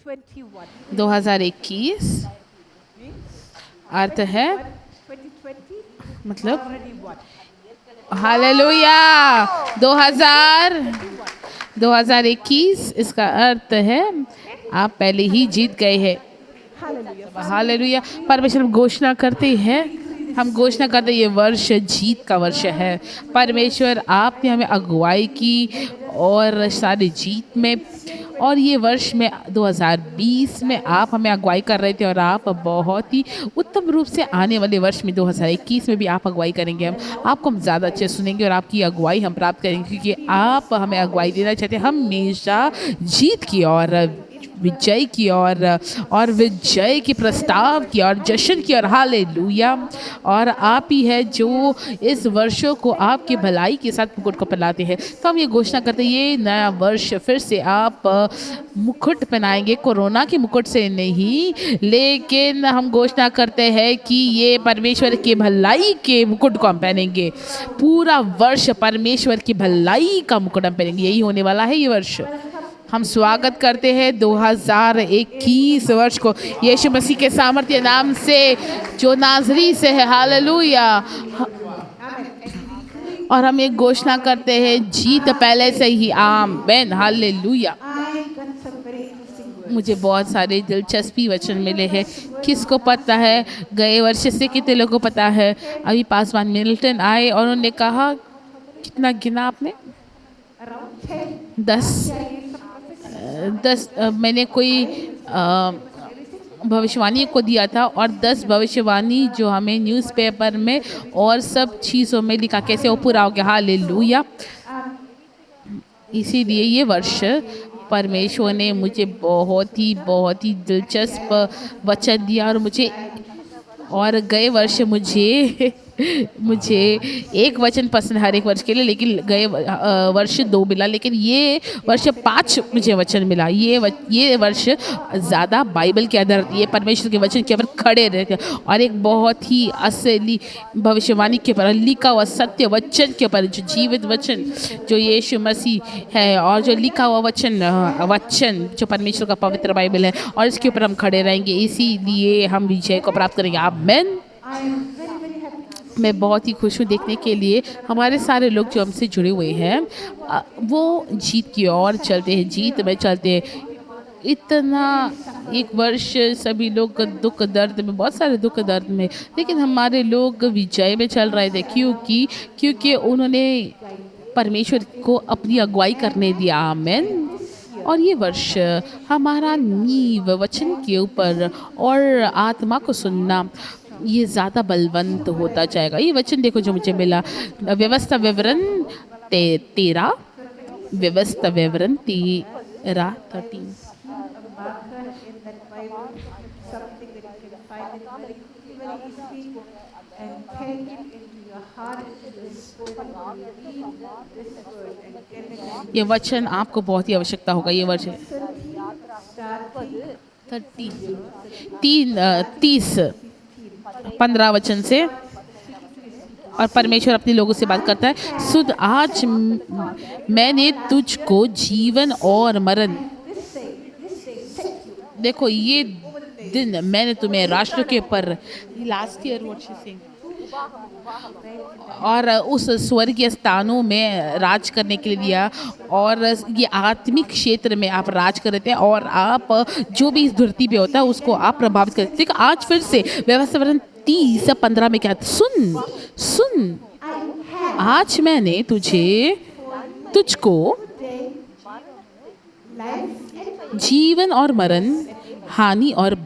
2021 2021 अर्थ है 2020 मतलब already won. Hallelujah 2021 इसका अर्थ है आप पहले ही जीत गए हैं। Hallelujah. हालेलुया। परमेश्वर हम घोषणा करते हैं, हम घोषणा करते हैं ये वर्ष जीत का वर्ष है। परमेश्वर आपने हमें अगुवाई की और सारी जीत में, और ये वर्ष में 2020 में आप हमें अगुवाई कर रहे थे और आप बहुत ही उत्तम रूप से आने वाले वर्ष में 2021 में भी आप अगुवाई करेंगे। हम आपको हम ज़्यादा अच्छे सुनेंगे और आपकी अगुवाई हम प्राप्त करेंगे, क्योंकि आप हमें अगुवाई देना चाहते हैं हमेशा जीत की और विजय की और विजय के प्रस्ताव की और जश्न की और हालेलुया। और आप ही है जो इस वर्षों को आपकी भलाई के साथ मुकुट को पहनाते हैं। तो हम ये घोषणा करते हैं ये नया वर्ष फिर से आप मुकुट पहनाएंगे, कोरोना के मुकुट से नहीं, लेकिन हम घोषणा करते हैं कि ये परमेश्वर के भलाई के मुकुट को हम पहनेंगे। पूरा वर्ष परमेश्वर की भलाई का मुकुट हम पहनेंगे। यही होने वाला है ये वर्ष। हम स्वागत करते हैं 2021 वर्ष को यीशु मसीह के सामर्थ्य नाम से जो नाजरी से है। हालेलुया। और हम एक घोषणा करते हैं जीत पहले से ही। आमीन। Hallelujah. I got some very interesting words. मुझे बहुत सारे दिलचस्पी वचन मिले हैं। किसको पता है गए वर्ष से कितने लोगों को पता है? अभी पासवान मिल्टन आए और उन्होंने कहा, कितना गिना आपने? Around 10. 10 मैंने कोई भविष्यवाणी को दिया था और 10 भविष्यवाणी जो हमें न्यूज़पेपर में और सब चीज़ों में लिखा, कैसे वो पूरा हो गया। हालेलुया। इसीलिए ये वर्ष परमेश्वर ने मुझे बहुत ही दिलचस्प वचन दिया और गए वर्ष मुझे एक वचन पसंद हर एक वर्ष के लिए, लेकिन गए वर्ष 2 मिला, लेकिन ये वर्ष 5 मुझे वचन मिला। ये वर्ष ज़्यादा बाइबल के आधार, ये परमेश्वर के वचन के ऊपर खड़े रहते और एक बहुत ही असली भविष्यवाणी के ऊपर, लिखा हुआ सत्य वचन के ऊपर, जो जीवित वचन जो यीशु मसीह है और जो लिखा हुआ वचन जो परमेश्वर का पवित्र बाइबल है, और इसके ऊपर हम खड़े रहेंगे। इसीलिए हम विजय को प्राप्त करेंगे। आमीन। I am very, very happy. मैं बहुत ही खुश हूँ देखने के लिए हमारे सारे लोग जो हमसे जुड़े हुए हैं वो जीत की ओर चलते हैं, जीत में चलते हैं। इतना एक वर्ष सभी लोग दुख दर्द में, बहुत सारे दुख दर्द में, लेकिन हमारे लोग विजय में चल रहे थे। क्योंकि उन्होंने परमेश्वर को अपनी अगुवाई करने दिया। आमीन। और ये वर्ष हमारा नींव वचन के ऊपर और आत्मा को सुनना ये ज़्यादा बलवंत होता जाएगा। ये वचन देखो जो मुझे मिला, व्यवस्था विवरण 13 व्यवस्था विवरण 13 13। A marker in that Bible, something that you can find it very quickly, very easily, and take it into your heart, into your spirit, when you read this word and get it. ये वचन आपको बहुत ही आवश्यकता होगा। ये वचन Starting 30 15 वचन से, और परमेश्वर अपने लोगों से बात करता है। सुध आज मैंने तुझको जीवन और मरण, देखो ये दिन मैंने तुम्हें राष्ट्र के ऊपर, लास्ट ईयर और उस स्वर्गीय स्थानों में राज करने के लिए दिया, और ये आत्मिक क्षेत्र में आप राज कर रहे थे, और आप जो भी इस धरती पे होता है उसको आप प्रभावित करते। ठीक, आज फिर से व्यवस्था विवरण 30:15 में क्या, सुन आज मैंने तुझको जीवन और मरण, हानि और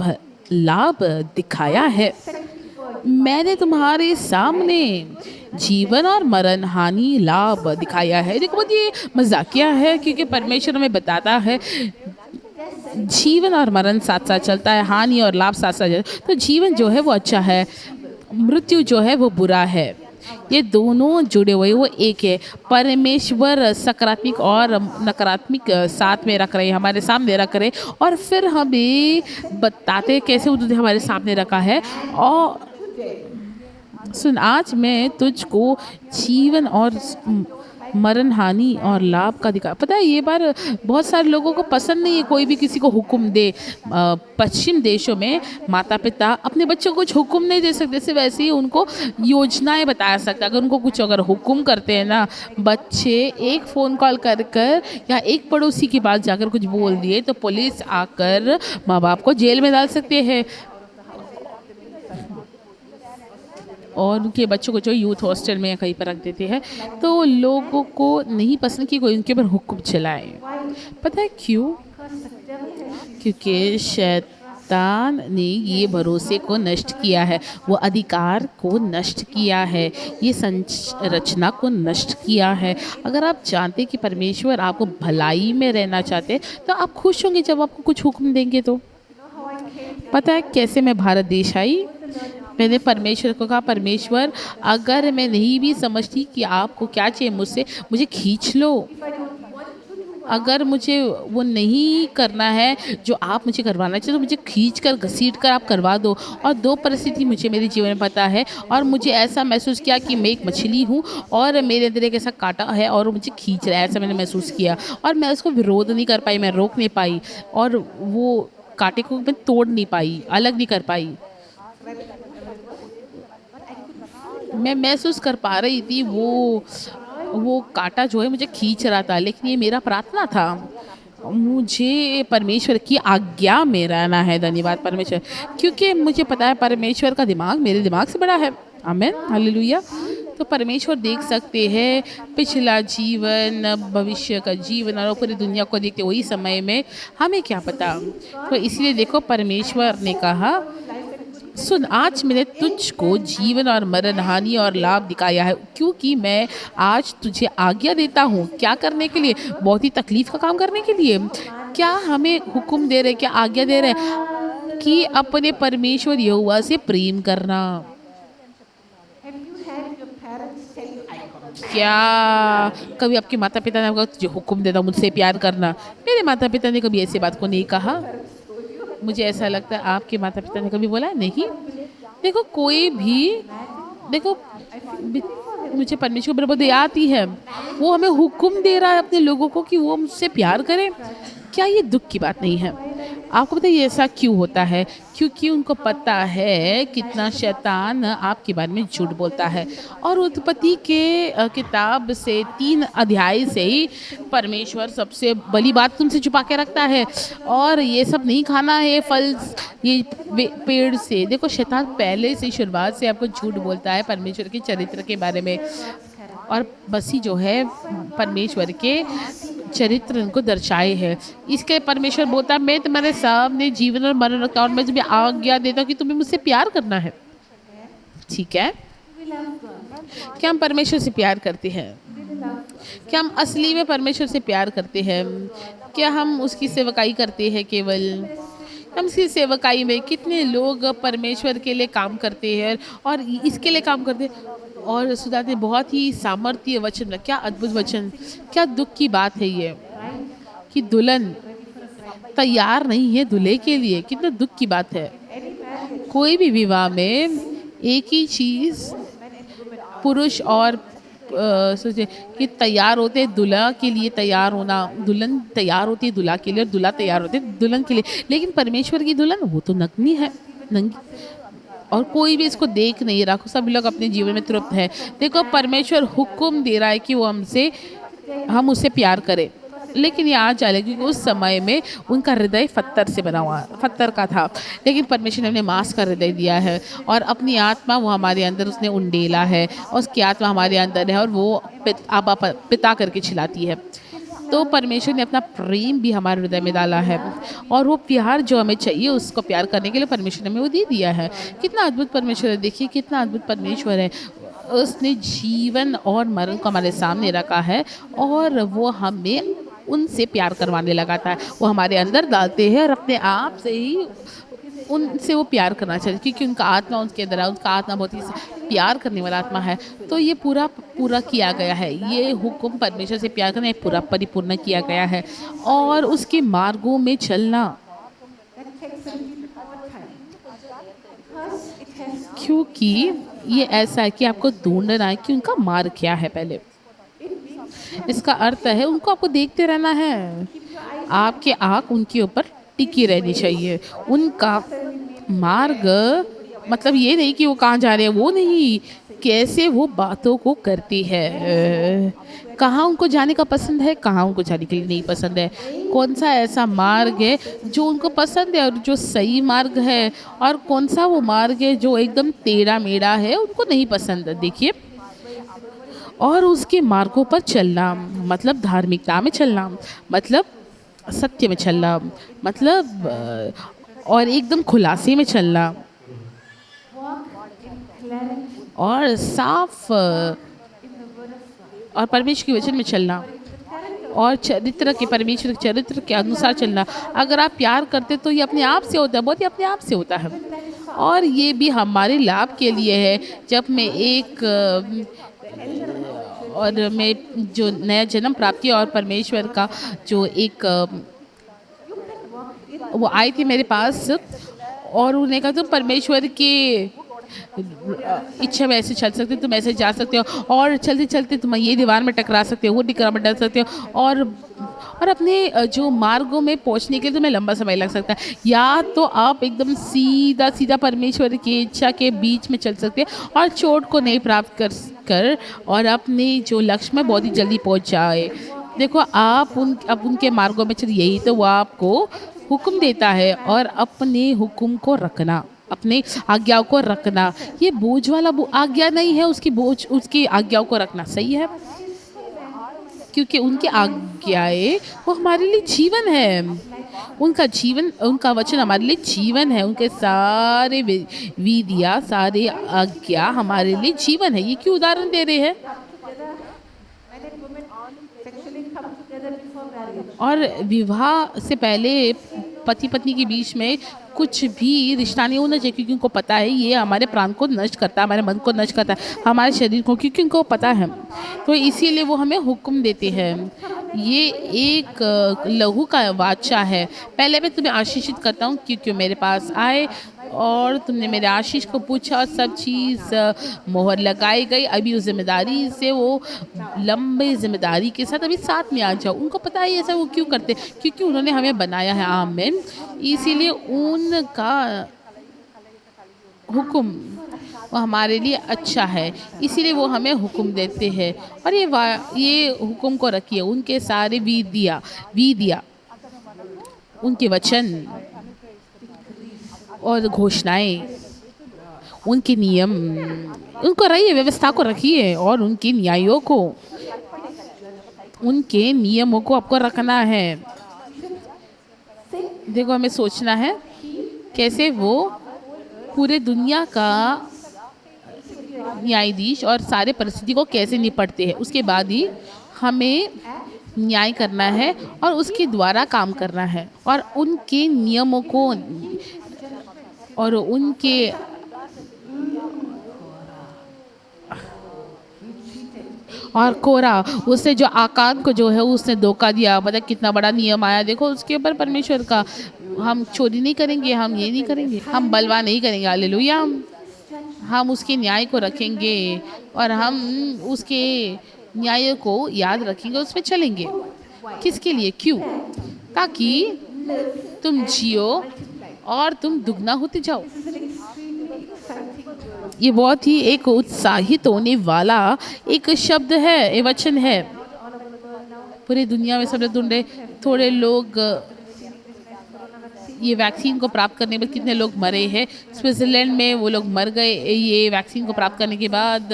लाभ दिखाया है। मैंने तुम्हारे सामने जीवन और मरण, हानि, लाभ दिखाया है। देखो बहुत ये मजाकिया है, क्योंकि परमेश्वर हमें बताता है जीवन और मरण साथ साथ चलता है, हानि और लाभ साथ साथ चलता है। तो जीवन जो है वो अच्छा है, मृत्यु जो है वो बुरा है। ये दोनों जुड़े हुए वो एक है। परमेश्वर सकारात्मक और नकारात्मक साथ में रख रहे हैं, हमारे सामने रख रहे हैं, और फिर हमें बताते कैसे उन्होंने हमारे सामने रखा है। और सुन, आज मैं तुझको जीवन और मरण हानि और लाभ का अधिकार। पता है ये बार बहुत सारे लोगों को पसंद नहीं है कोई भी किसी को हुक्म दे। पश्चिम देशों में माता पिता अपने बच्चों को कुछ हुक्म नहीं दे सकते, सिर्फ वैसे ही उनको योजनाएं बता सकते। अगर उनको कुछ अगर हुक्म करते हैं ना, बच्चे एक फ़ोन कॉल कर कर या एक पड़ोसी की बात जाकर कुछ बोल दिए तो पुलिस आकर माँ बाप को जेल में डाल सकते हैं और उनके बच्चों को जो यूथ हॉस्टल में या कहीं पर रख देते हैं। तो लोगों को नहीं पसंद कि कोई उनके ऊपर हुक्म चलाए। पता है क्यों? Because the devil has used क्योंकि शैतान ने ये भरोसे को नष्ट किया है, वो अधिकार को नष्ट किया है, ये संरचना को नष्ट किया है। अगर आप जानते कि परमेश्वर आपको भलाई में रहना चाहते तो आप खुश होंगे जब आपको कुछ हुक्म देंगे तो। how I came पता है कैसे मैं भारत देश आई? मैंने परमेश्वर को कहा, परमेश्वर अगर मैं नहीं भी समझती कि आपको क्या चाहिए मुझसे, मुझे खींच लो। अगर मुझे वो नहीं करना है जो आप मुझे करवाना चाहिए तो मुझे खींच कर घसीट कर आप करवा दो। और दो परिस्थिति मुझे मेरे जीवन में पता है और मुझे ऐसा महसूस किया कि मैं एक मछली हूँ और मेरे अंदर एक ऐसा कांटा है और वो मुझे खींच रहा है, ऐसा मैंने महसूस किया। और मैं उसको विरोध नहीं कर पाई, मैं रोक नहीं पाई और वो कांटे को मैं तोड़ नहीं पाई, अलग नहीं कर पाई। मैं महसूस कर पा रही थी वो कांटा जो है मुझे खींच रहा था, लेकिन ये मेरा प्रार्थना था। मुझे परमेश्वर की आज्ञा में रहना है। धन्यवाद परमेश्वर, क्योंकि मुझे पता है परमेश्वर का दिमाग मेरे दिमाग से बड़ा है। आमीन, हालेलुया। तो परमेश्वर देख सकते हैं पिछला जीवन, भविष्य का जीवन और पूरी दुनिया को देखते वही समय में हमें क्या पता। तो इसलिए देखो परमेश्वर ने कहा, सुन आज मैंने तुझको जीवन और मरण, हानि और लाभ दिखाया है, क्योंकि मैं आज तुझे आज्ञा देता हूँ। क्या करने के लिए? बहुत ही तकलीफ का काम करने के लिए। क्या हमें हुक्म दे रहे, क्या आज्ञा दे रहे हैं कि अपने परमेश्वर यहोवा से प्रेम करना। have you had your parents tell you I got क्या कभी आपके माता पिता ने आपको तुझे हुक्म देता मुझसे प्यार करना? मेरे माता पिता ने कभी ऐसी बात को नहीं कहा। मुझे ऐसा लगता है आपके माता पिता ने कभी बोला नहीं। देखो कोई भी, देखो मुझे परमेश्वर की बराबर दया आती है, वो हमें हुक्म दे रहा है अपने लोगों को कि वो मुझसे प्यार करें। क्या ये दुख की बात नहीं है? आपको पता है ये ऐसा क्यों होता है? क्योंकि उनको पता है कितना शैतान आपके बारे में झूठ बोलता है। और उत्पत्ति के किताब से 3 अध्याय से ही परमेश्वर सबसे बड़ी बात तुमसे छुपा के रखता है और ये सब नहीं खाना है फल ये पेड़ से। देखो शैतान पहले से शुरुआत से आपको झूठ बोलता है परमेश्वर के चरित्र के बारे में और बसी जो है परमेश्वर के चरित्र उनको दर्शाए है। इसके परमेश्वर बोलता है मैं तुम्हारे सामने जीवन और मरण रखता हूँ और मैं तुम्हें आज्ञा देता हूँ कि तुम्हें मुझसे प्यार करना है। ठीक है, we love God? क्या हम परमेश्वर से प्यार करते हैं? We love God. क्या हम असली में परमेश्वर से प्यार करते हैं? क्या हम उसकी सेवकाई करते हैं? केवल हम उसकी सेवकाई में कितने लोग परमेश्वर के लिए काम करते हैं और इसके लिए काम करते हैं और सुधाते बहुत ही सामर्थ्य वचन। क्या अद्भुत वचन, क्या दुख की बात है ये कि दुल्हन तैयार नहीं है दूल्हे के लिए। कितना दुख की बात है। कोई भी विवाह में एक ही चीज़ पुरुष और सोचे कि तैयार होते हैं दूल्हा के लिए तैयार होना, दुल्हन तैयार होती है दूल्हा के लिए और दूल्हा तैयार होते हैं दुल्हन के लिए। लेकिन परमेश्वर की दुल्हन वो तो नग्नी है, नंगी, और कोई भी इसको देख नहीं रहा। सभी लोग अपने जीवन में तृप्त है। देखो परमेश्वर हुक्म दे रहा है कि वो हम उससे प्यार करें, लेकिन ये आज चले क्योंकि उस समय में उनका हृदय पत्थर से बना हुआ पत्थर का था, लेकिन परमेश्वर ने हमें मांस का हृदय दिया है और अपनी आत्मा वो हमारे अंदर उसने उंडेला है और उसकी आत्मा हमारे अंदर है और वो पिता करके छिलाती है। तो परमेश्वर ने अपना प्रेम भी हमारे हृदय में डाला है और वो प्यार जो हमें चाहिए उसको प्यार करने के लिए परमेश्वर ने हमें वो दे दिया है। कितना अद्भुत परमेश्वर है, देखिए कितना अद्भुत परमेश्वर है। उसने जीवन और मरण को हमारे सामने रखा है और वो हमें उनसे प्यार करवाने लगाता है। वो हमारे अंदर डालते हैं और अपने आप से ही उनसे वो प्यार करना चाहिए क्योंकि उनका आत्मा उनके अंदर है। उनका आत्मा बहुत ही प्यार करने वाला आत्मा है। तो ये पूरा किया गया है। ये हुक्म परमेश्वर से प्यार करना पूरा परिपूर्ण किया गया है और उसके मार्गों में चलना। That takes a little more time. Because it has क्योंकि ये ऐसा है कि आपको ढूंढना है कि उनका मार्ग क्या है। पहले इसका अर्थ है उनको आपको देखते रहना है। आपकी आँख उनके ऊपर टिकी रहनी चाहिए। उनका मार्ग मतलब ये नहीं कि वो कहाँ जा रहे हैं, वो नहीं, कैसे वो बातों को करती है। कहाँ उनको जाने का पसंद है, कहाँ उनको जाने के लिए नहीं पसंद है। कौन-सा ऐसा मार्ग है जो उनको पसंद है और जो सही मार्ग है, और कौन-सा वो मार्ग है जो एकदम टेढ़ा-मेढ़ा है, उनको नहीं पसंद। देखिए, और उसके मार्गों पर चलना मतलब धार्मिकता में चलना, मतलब सत्य में चलना, मतलब और एकदम खुलासे में चलना clarity और साफ in the word of God. और परमेश्वर के वचन में चलना और चरित्र के परमेश्वर के चरित्र के अनुसार चलना। अगर आप प्यार करते तो ये अपने आप से होता है, बहुत ही अपने आप से होता है। और ये भी हमारे लाभ के लिए है। जब मैं एक और मैं जो नया जन्म प्राप्त किया और परमेश्वर का जो एक वो आई थी मेरे पास और उन्हें कहा तुम परमेश्वर के इच्छा में ऐसे चल सकते हो, तुम ऐसे जा सकते हो और चलते चलते तुम ये दीवार में टकरा सकते हो, वो दीवार में टकरा सकते हो, और अपने जो मार्गों में पहुंचने के लिए तुम्हें लंबा समय लग सकता है। या तो आप एकदम सीधा सीधा परमेश्वर की इच्छा के बीच में चल सकते हैं और चोट को नहीं प्राप्त कर और अपने जो लक्ष्य में बहुत ही जल्दी पहुंच जाए। देखो, आप अब उनके मार्गों में चलिए, यही तो वो आपको हुक्म देता है, और अपने हुक्म को रखना, अपने आज्ञाओं को रखना। ये बोझ वाला आज्ञा नहीं है, उसकी आज्ञाओं को रखना सही है, क्योंकि उनकी आज्ञाएं वो हमारे लिए जीवन है। उनका वचन हमारे लिए जीवन है। उनके सारे विधियाँ, सारे आज्ञा हमारे लिए जीवन है। ये क्यों उदाहरण दे रहे हैं? Men and women sexually come together before marriage. और विवाह से पहले पति पत्नी के बीच में कुछ भी रिश्ता नहीं होना चाहिए, क्योंकि उनको पता है ये हमारे प्राण को नष्ट करता है, हमारे मन को नष्ट करता है, हमारे शरीर को, क्योंकि उनको पता है। तो इसीलिए वो हमें हुक्म देते हैं। ये एक लहू का वाचा है। पहले मैं तुम्हें आशीषित करता हूँ क्योंकि मेरे पास आए और तुमने मेरे आशीष को पूछा और सब चीज़ मोहर लगाई गई। अभी उस जिम्मेदारी से वो लंबे जिम्मेदारी के साथ अभी साथ में आ जाओ। उनको पता है ऐसा वो क्यों करते, क्योंकि उन्होंने हमें बनाया है। आमीन। इसीलिए उनका हुक्म वो हमारे लिए अच्छा है, इसीलिए वो हमें हुक्म देते हैं। और ये हुक्म को रखिए, उनके सारे विधियाँ, उनके वचन और घोषणाएं, उनके नियम, उनको रहिए, व्यवस्था को रखिए और उनके न्यायों को, उनके नियमों को आपको रखना है। देखो, हमें सोचना है कैसे वो पूरे दुनिया का न्यायाधीश और सारे परिस्थिति को कैसे निपटते हैं। उसके बाद ही हमें न्याय करना है और उसके द्वारा काम करना है और उनके नियमों को और उनके और कोरा, उसने जो आकान को जो है उसने धोखा दिया। मतलब कितना बड़ा नियम आया, देखो उसके ऊपर परमेश्वर का। हम चोरी नहीं करेंगे, हम ये नहीं करेंगे, हम बलवा नहीं करेंगे, हालेलुया। हम उसके न्याय को रखेंगे और हम उसके न्याय को याद रखेंगे, उसमें चलेंगे। किसके लिए? क्यों? ताकि तुम जियो और तुम दुगना होते जाओ। ये बहुत ही एक उत्साहित होने वाला एक शब्द है, ये वचन है। पूरी दुनिया में सब लोग ढूंढे, थोड़े लोग ये वैक्सीन को प्राप्त करने में कितने लोग मरे हैं। स्विट्ज़रलैंड में वो लोग मर गए ये वैक्सीन को प्राप्त करने के बाद।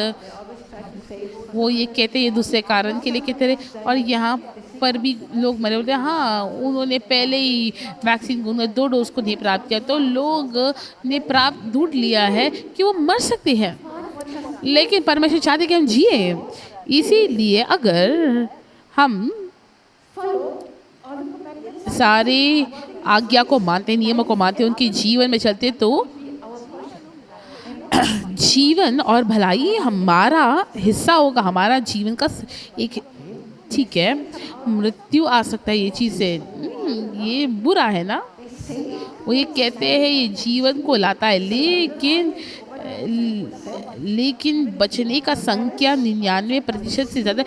वो ये कहते ये दूसरे कारण के लिए कहते रहे, और यहाँ पर भी लोग मरे होते हैं। हाँ, उन्होंने पहले ही वैक्सीन को 2 डोज को नहीं प्राप्त किया, तो लोग ने प्राप्त ढूंढ लिया है कि वो मर सकते हैं, लेकिन परमेश्वर चाहते कि हम जिए। इसीलिए अगर हम सारे आज्ञा को मानते, नियमों को मानते, उनके जीवन में चलते, तो जीवन और भलाई हमारा हिस्सा होगा, हमारा जीवन का एक। ठीक है, मृत्यु आ सकता है, ये चीज़ है, ये बुरा है ना। वो ये कहते हैं ये जीवन को लाता है, लेकिन बचने का संख्या 99% से ज़्यादा।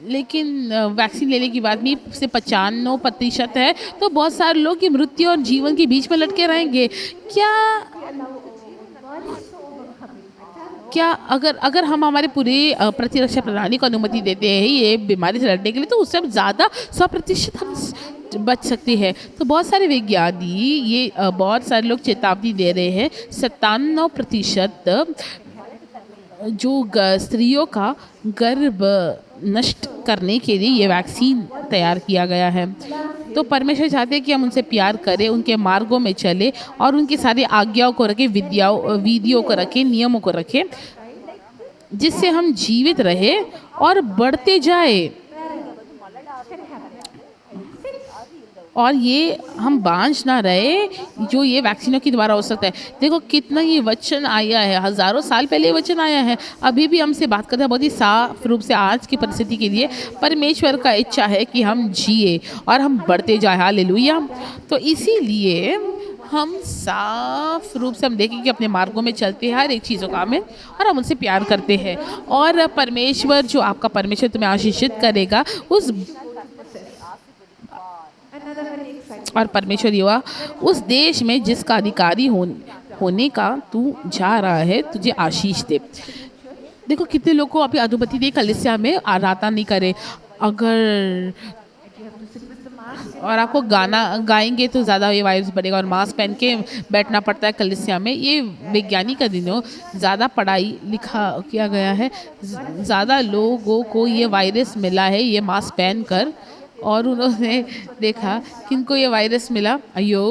लेकिन वैक्सीन लेने की बात में से 95% है, तो बहुत सारे लोग की मृत्यु और जीवन के बीच में लटके रहेंगे। क्या God is so overcoming. क्या अगर अगर हम हमारे पूरे प्रतिरक्षा प्रणाली को अनुमति देते हैं ये बीमारी से लड़ने के लिए, तो उससे हम ज़्यादा 100% हम बच सकते हैं। तो बहुत सारे विज्ञानी ये बहुत सारे लोग चेतावनी दे रहे हैं, 97% जो स्त्रियों का गर्भ नष्ट करने के लिए ये वैक्सीन तैयार किया गया है। तो परमेश्वर चाहते हैं कि हम उनसे प्यार करें, उनके मार्गों में चले और उनकी सारी आज्ञाओं को रखें, विधियों को रखें, नियमों को रखें, जिससे हम जीवित रहे और बढ़ते जाए। और ये हम बांझ ना रहे, जो ये वैक्सीनों के द्वारा हो सकता है। देखो कितना ये वचन आया है, हज़ारों साल पहले ये वचन आया है, अभी भी हमसे बात करता है बहुत ही साफ रूप से आज की परिस्थिति के लिए। परमेश्वर का इच्छा है कि हम जिए और हम बढ़ते जाए, हालेलुया। तो इसीलिए हम साफ रूप से हम देखें कि अपने मार्गों में चलते हैं, हर एक चीज़ों का में, और हम उनसे प्यार करते हैं। और परमेश्वर जो आपका परमेश्वर तुम्हें आशीषित करेगा उस Another very exciting. और परमेश्वर युवा उस देश में जिसका अधिकारी होने का तू जा रहा है तुझे आशीष दे। देखो कितने लोग को अभी अनुमति दी कलीसिया में आराधना नहीं करे। अगर You have to sit with the mask. और आपको गाना गाएंगे तो ज़्यादा ये वायरस बढ़ेगा और मास्क पहन के बैठना पड़ता है कलीसिया में। ये वैज्ञानिक का दिनों ज़्यादा पढ़ाई लिखा किया गया है, ज़्यादा लोगों को ये वायरस मिला है ये मास्क पहन कर, और उन्होंने देखा किनको ये वायरस मिला। अयो,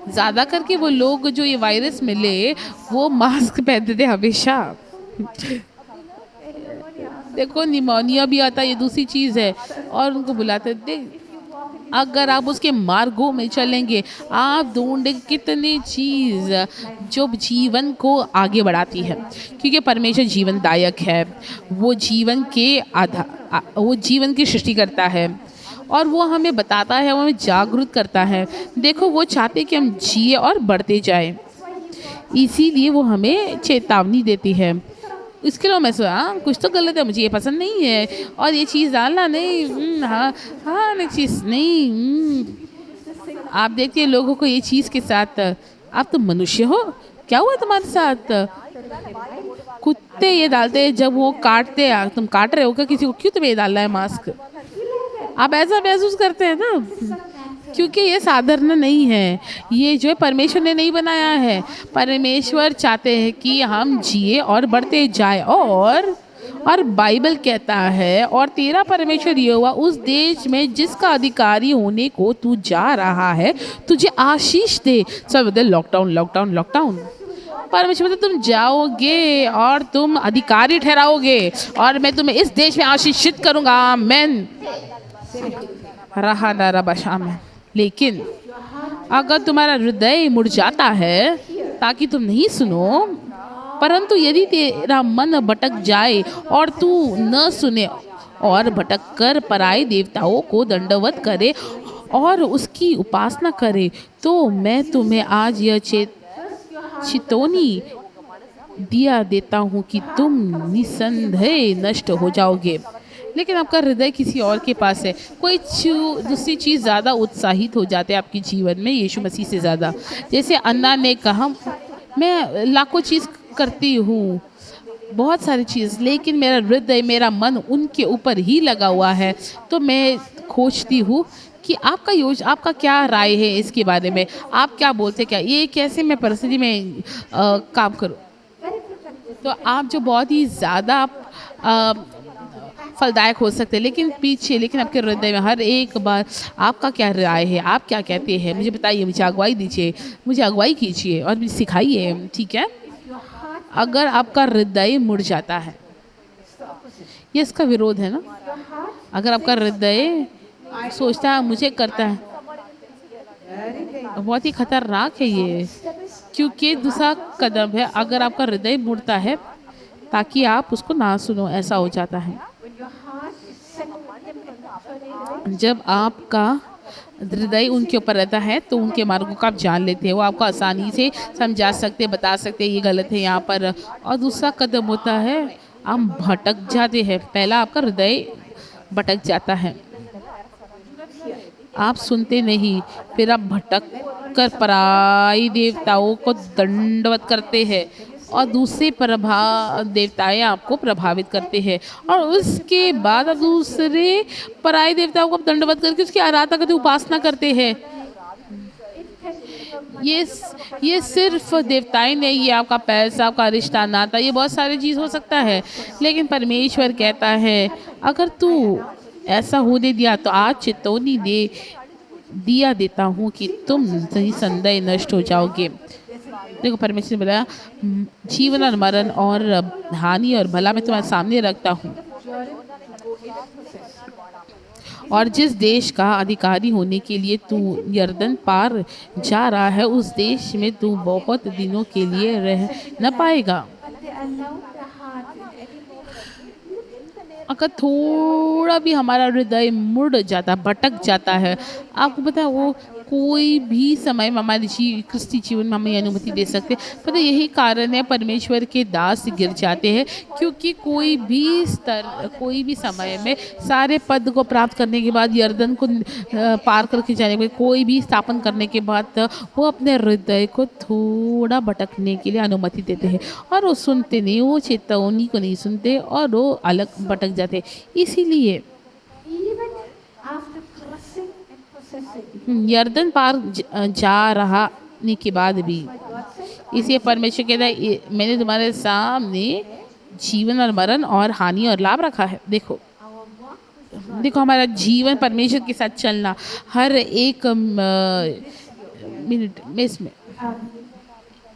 ज़्यादा करके वो लोग जो ये वायरस मिले वो मास्क पहनते थे हमेशा। देखो निमोनिया भी आता है, ये दूसरी चीज़ है, और उनको बुलाते थे। अगर आप उसके मार्गों में चलेंगे आप ढूंढे कितनी चीज़ जो जीवन को आगे बढ़ाती है, क्योंकि परमेश्वर जीवनदायक है। वो जीवन की सृष्टि करता है और वो हमें बताता है, वो हमें जागरूक करता है। देखो वो चाहते कि हम जिए और बढ़ते जाए, इसीलिए वो हमें चेतावनी देती है। इसके लिए मैं सोचा कुछ तो गलत है, मुझे ये पसंद नहीं है और ये चीज़ डालना नहीं, हाँ नहीं चीज़ नहीं। आप देखिए लोगों को ये चीज़ के साथ, आप तो मनुष्य हो, क्या हुआ तुम्हारे साथ? कुत्ते ये डालते हैं जब वो काटते हैं, तुम काट रहे हो क्या किसी को? क्यों तुम्हें ये डालना है मास्क? आप ऐसा महसूस करते हैं ना, क्योंकि ये साधारण नहीं है, ये जो है परमेश्वर ने नहीं बनाया है। परमेश्वर चाहते हैं कि हम जिए और बढ़ते जाए। और बाइबल कहता है, और तेरा परमेश्वर यहोवा उस देश में जिसका अधिकारी होने को तू जा रहा है तुझे आशीष दे। सब लॉकडाउन लॉकडाउन लॉकडाउन। परमेश्वर तुम जाओगे और तुम अधिकारी ठहराओगे और मैं तुम्हें इस देश में आशीषित करूँगा। आमीन। रहा ना रबा शाम। लेकिन अगर तुम्हारा हृदय मुरझाता है ताकि तुम नहीं सुनो, परंतु यदि तेरा मन भटक जाए और तू न सुने और भटक कर पराये देवताओं को दंडवत करे और उसकी उपासना करे, तो मैं तुम्हें आज यह चेतावनी दिया देता हूँ कि तुम निसंदेह नष्ट हो जाओगे। लेकिन आपका हृदय किसी और के पास है, कोई दूसरी चीज़ ज़्यादा उत्साहित हो जाते हैं आपके जीवन में यीशु मसीह से ज़्यादा। जैसे अन्ना ने कहा, मैं लाखों चीज़ करती हूँ, बहुत सारी चीज़, लेकिन मेरा हृदय मेरा मन उनके ऊपर ही लगा हुआ है। तो मैं खोजती हूँ कि आपका क्या राय है इसके बारे में, आप क्या बोलते, क्या ये कैसे मैं परिस्थिति में काम करूँ। तो आप जो बहुत ही ज़्यादा फलदायक हो सकते हैं, लेकिन आपके हृदय में हर एक बार आपका क्या राय है, आप क्या कहते हैं, मुझे बताइए, मुझे अगुवाई दीजिए, मुझे अगुवाई कीजिए और मुझे सिखाइए, ठीक है। अगर आपका हृदय मुड़ जाता है, ये इसका विरोध है ना। अगर आपका हृदय सोचता है मुझे करता है, बहुत ही खतरनाक है ये, क्योंकि दूसरा कदम है अगर आपका हृदय मुड़ता है ताकि आप उसको ना सुनो, ऐसा हो जाता है। जब आपका हृदय उनके ऊपर रहता है तो उनके मार्गों को आप जान लेते हैं, वो आपको आसानी से समझा सकते, बता सकते ये गलत है यहाँ पर। और दूसरा कदम होता है हम भटक जाते हैं। पहला आपका हृदय भटक जाता है, आप सुनते नहीं, फिर आप भटक कर पराई देवताओं को दंडवत करते हैं और दूसरे प्रभा देवताएं आपको प्रभावित करते हैं और उसके बाद आप दूसरे पराई देवताओं को आप दंडवत करके उसकी आराधना करते उपासना करते हैं। ये ये सिर्फ देवताएं नहीं, ये आपका पैसा, आपका रिश्ता, नाता, ये बहुत सारी चीज़ हो सकता है, लेकिन परमेश्वर कहता है अगर तू ऐसा होने दिया तो आज चेतावनी दिया देता हूँ कि तुम सही संदेह नष्ट हो जाओगे। देखो परमेश्वर ने बोला जीवन और मरण और हानि और भला मैं तुम्हारे सामने रखता हूँ, और जिस देश का अधिकारी होने के लिए तू यरदन पार जा रहा है उस देश में तू बहुत दिनों के लिए रह न पाएगा। But they allow the heart in any moment. अगर थोड़ा भी हमारा हृदय मुड़ जाता, भटक जाता है, आपको पता है वो कोई भी समय में हमारे क्रिस्ती जीवन में हमें अनुमति दे सकते हैं। पता है यही कारण है परमेश्वर के दास गिर जाते हैं, क्योंकि कोई भी स्तर, कोई भी समय में सारे पद को प्राप्त करने के बाद, यरदन को पार करके जाने के बाद, कोई भी स्थापन करने के बाद वो अपने हृदय को थोड़ा भटकने के लिए अनुमति देते हैं और वो सुनते नहीं, वो चेतावनी को नहीं सुनते और वो अलग भटक जाते। इसीलिए Even after crossing and possessing, यरदन पार जा रहाने के बाद भी God said, इसलिए परमेश्वर कहता है मैंने तुम्हारे सामने जीवन और मरण और हानि और लाभ रखा है। देखो our walk देखो हमारा जीवन परमेश्वर के साथ चलना हर एक मिनट में इसमें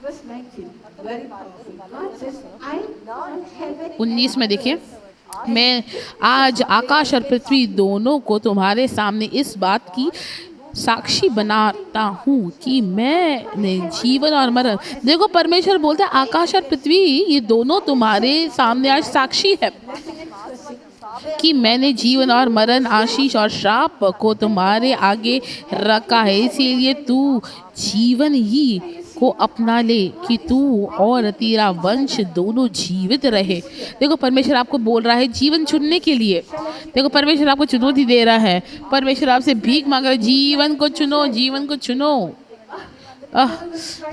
verse 19, very powerful. God says, I not heaven 19 में देखिए, मैं आज आकाश और पृथ्वी दोनों को तुम्हारे सामने इस बात की साक्षी बनाता हूँ कि मैंने जीवन और मरण, देखो परमेश्वर बोलते हैं आकाश और पृथ्वी ये दोनों तुम्हारे सामने आज साक्षी है कि मैंने जीवन और मरण, आशीष और श्राप को तुम्हारे आगे रखा है, इसीलिए तू जीवन ही को अपना ले कि तू और तेरा वंश दोनों जीवित रहे। देखो परमेश्वर आपको बोल रहा है जीवन चुनने के लिए। देखो परमेश्वर आपको चुनौती दे रहा है, परमेश्वर आपसे भीख मांग रहा है, जीवन को चुनो, जीवन को चुनो।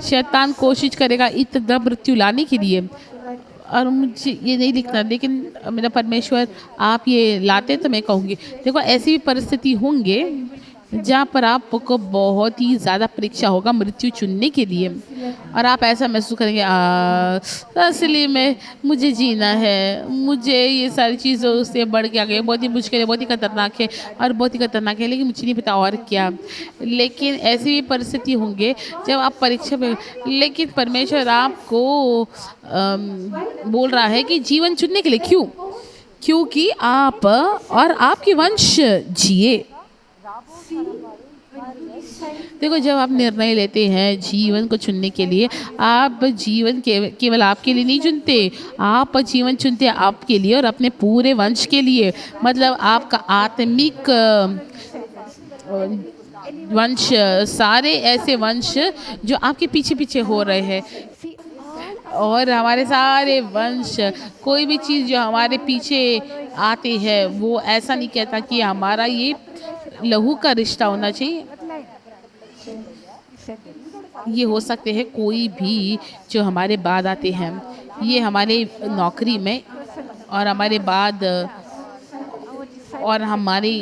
शैतान कोशिश करेगा इतना मृत्यु लाने के लिए, और मुझे ये नहीं लिखना, लेकिन मेरा परमेश्वर आप ये लाते तो मैं कहूँगी। देखो ऐसी भी परिस्थिति होंगे जहाँ पर आपको बहुत ही ज़्यादा परीक्षा होगा मृत्यु चुनने के लिए, और आप ऐसा महसूस करेंगे असली में मुझे जीना है, मुझे ये सारी चीज़ों से बढ़ के आ गई, बहुत ही मुश्किल है, बहुत ही खतरनाक है और बहुत ही खतरनाक है, लेकिन मुझे नहीं पता और क्या। लेकिन ऐसी भी परिस्थिति होंगे जब आप परीक्षा में, लेकिन परमेश्वर आपको बोल रहा है कि जीवन चुनने के लिए। क्यों? क्योंकि आप और आपके वंश जिए। देखो जब आप निर्णय लेते हैं जीवन को चुनने के लिए, आप जीवन केवल आपके लिए नहीं चुनते, आप जीवन चुनते हैं आपके लिए और अपने पूरे वंश के लिए। मतलब आपका आत्मिक वंश, सारे ऐसे वंश जो आपके पीछे पीछे हो रहे हैं, और हमारे सारे वंश, कोई भी चीज़ जो हमारे पीछे आते हैं वो ऐसा नहीं कहता कि हमारा ये लहू का रिश्ता होना चाहिए। ये हो सकते हैं कोई भी जो हमारे बाद आते हैं, ये हमारे नौकरी में और हमारे बाद और हमारे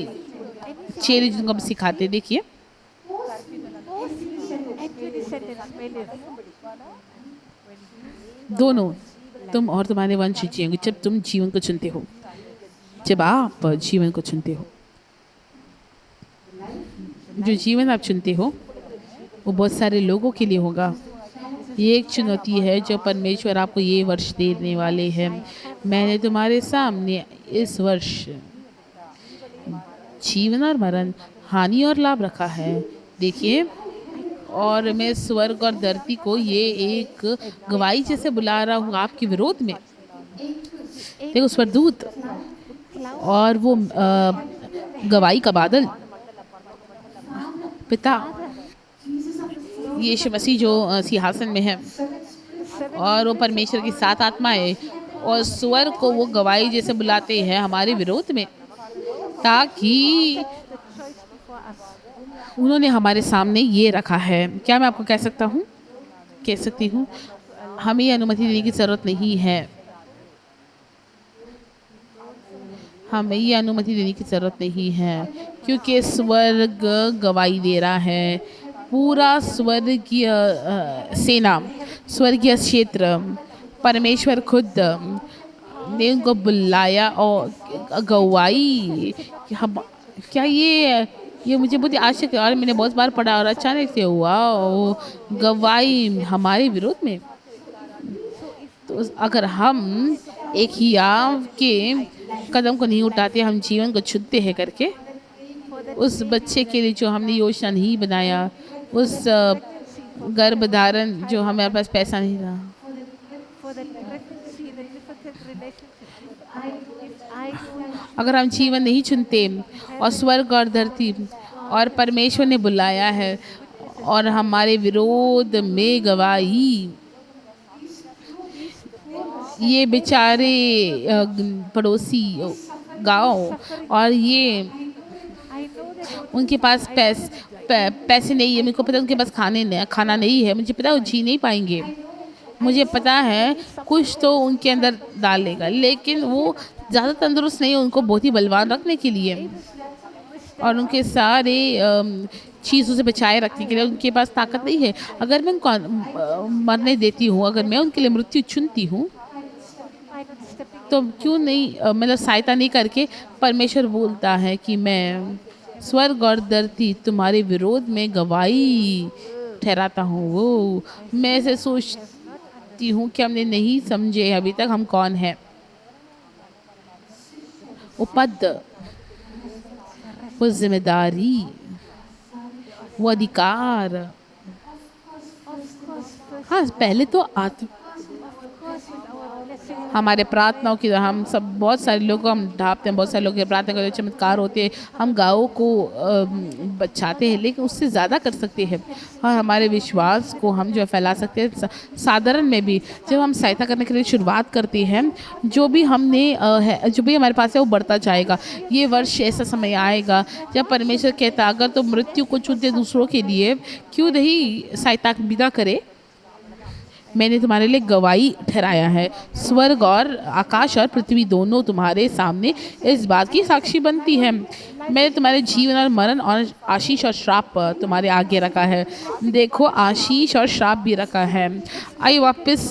चेले जिनको हम सिखाते हैं। देखिए दोनों, तुम और तुम्हारे वंश जिएंगे जब तुम जीवन को चुनते हो, जब आप जीवन को चुनते हो। जो जीवन आप चुनते हो वो बहुत सारे लोगों के लिए होगा। ये एक चुनौती है जो परमेश्वर आपको ये वर्ष देने वाले हैं। मैंने तुम्हारे सामने इस वर्ष जीवन और मरण, हानि और लाभ रखा है। देखिए, और मैं स्वर्ग और धरती को ये एक गवाही जैसे बुला रहा हूँ आपके विरोध में। देखो स्वर्गदूत और वो गवाही का बादल, पिता यीशु मसीह जो सिंहासन में है, और वो परमेश्वर की 7 आत्माएं और स्वर को वो गवाही जैसे बुलाते हैं हमारे विरोध में, ताकि the choice before us. उन्होंने हमारे सामने ये रखा है। क्या मैं आपको कह सकता हूँ, कह सकती हूँ, हमें ये अनुमति देने की ज़रूरत नहीं है, हमें ये अनुमति देने की ज़रूरत नहीं है, क्योंकि स्वर्ग गवाही दे रहा है। पूरा स्वर्गीय सेना, स्वर्गीय क्षेत्र, परमेश्वर खुद ने उनको बुलाया और गवाही कि हम, क्या ये मुझे बहुत ही आश्चर्य, और मैंने बहुत बार पढ़ा और अचानक से हुआ गवाही हमारे विरोध में। तो अगर हम एक हियाव के कदम को नहीं उठाते, हम जीवन को छूते हैं करके, उस बच्चे के लिए जो हमने योजना नहीं बनाया, उस गर्भधारण जो हमारे पास पैसा नहीं रहा, For the pregnancy, the difficult relationship. If I don't अगर हम जीवन नहीं चुनते और स्वर्ग और धरती और परमेश्वर ने बुलाया है और हमारे विरोध में गवाही, ये बेचारे पड़ोसी गांव, और ये I know that उनके पास पैसे नहीं है, मेरे को पता है उनके पास खाना नहीं है, मुझे पता है वो जी नहीं पाएंगे, मुझे पता है कुछ तो उनके अंदर डालेगा, लेकिन वो ज़्यादा तंदुरुस्त नहीं है, उनको बहुत ही बलवान रखने के लिए और उनके सारे चीज़ों से बचाए रखने के लिए उनके पास ताकत नहीं है। अगर मैं उनको मरने देती हूँ, अगर मैं उनके लिए मृत्यु चुनती हूँ, I'm not stepping तो क्यों नहीं मतलब सहायता नहीं करके परमेश्वर बोलता है कि मैं स्वर्ग और धरती तुम्हारे विरोध में गवाही ठहराता हूँ। वो मैं ऐसे सोचती हूँ कि हमने नहीं समझे अभी तक हम कौन हैं। वो पद, वो जिम्मेदारी, वो अधिकार, हाँ पहले तो हमारे प्रार्थनाओं की, हम सब बहुत सारे लोगों को हम ढापते हैं, बहुत सारे लोग के प्रार्थना करते चमत्कार होते हैं, हम गाँव को बचाते हैं, लेकिन उससे ज़्यादा कर सकते हैं और हमारे विश्वास को हम जो है फैला सकते हैं। साधारण में भी जब हम सहायता करने के लिए शुरुआत करते हैं, जो भी हमने है, जो भी हमारे पास है वो बढ़ता जाएगा। ये वर्ष ऐसा समय आएगा जब परमेश्वर कहता अगर तो मृत्यु को चुनते दूसरों के लिए, क्यों नहीं सहायता बिना करे, मैंने तुम्हारे लिए गवाही ठहराया है। स्वर्ग और आकाश और पृथ्वी दोनों तुम्हारे सामने इस बात की साक्षी बनती है। मैंने तुम्हारे जीवन और मरण और आशीष और श्राप तुम्हारे आगे रखा है। देखो आशीष और श्राप भी रखा है। आइए वापस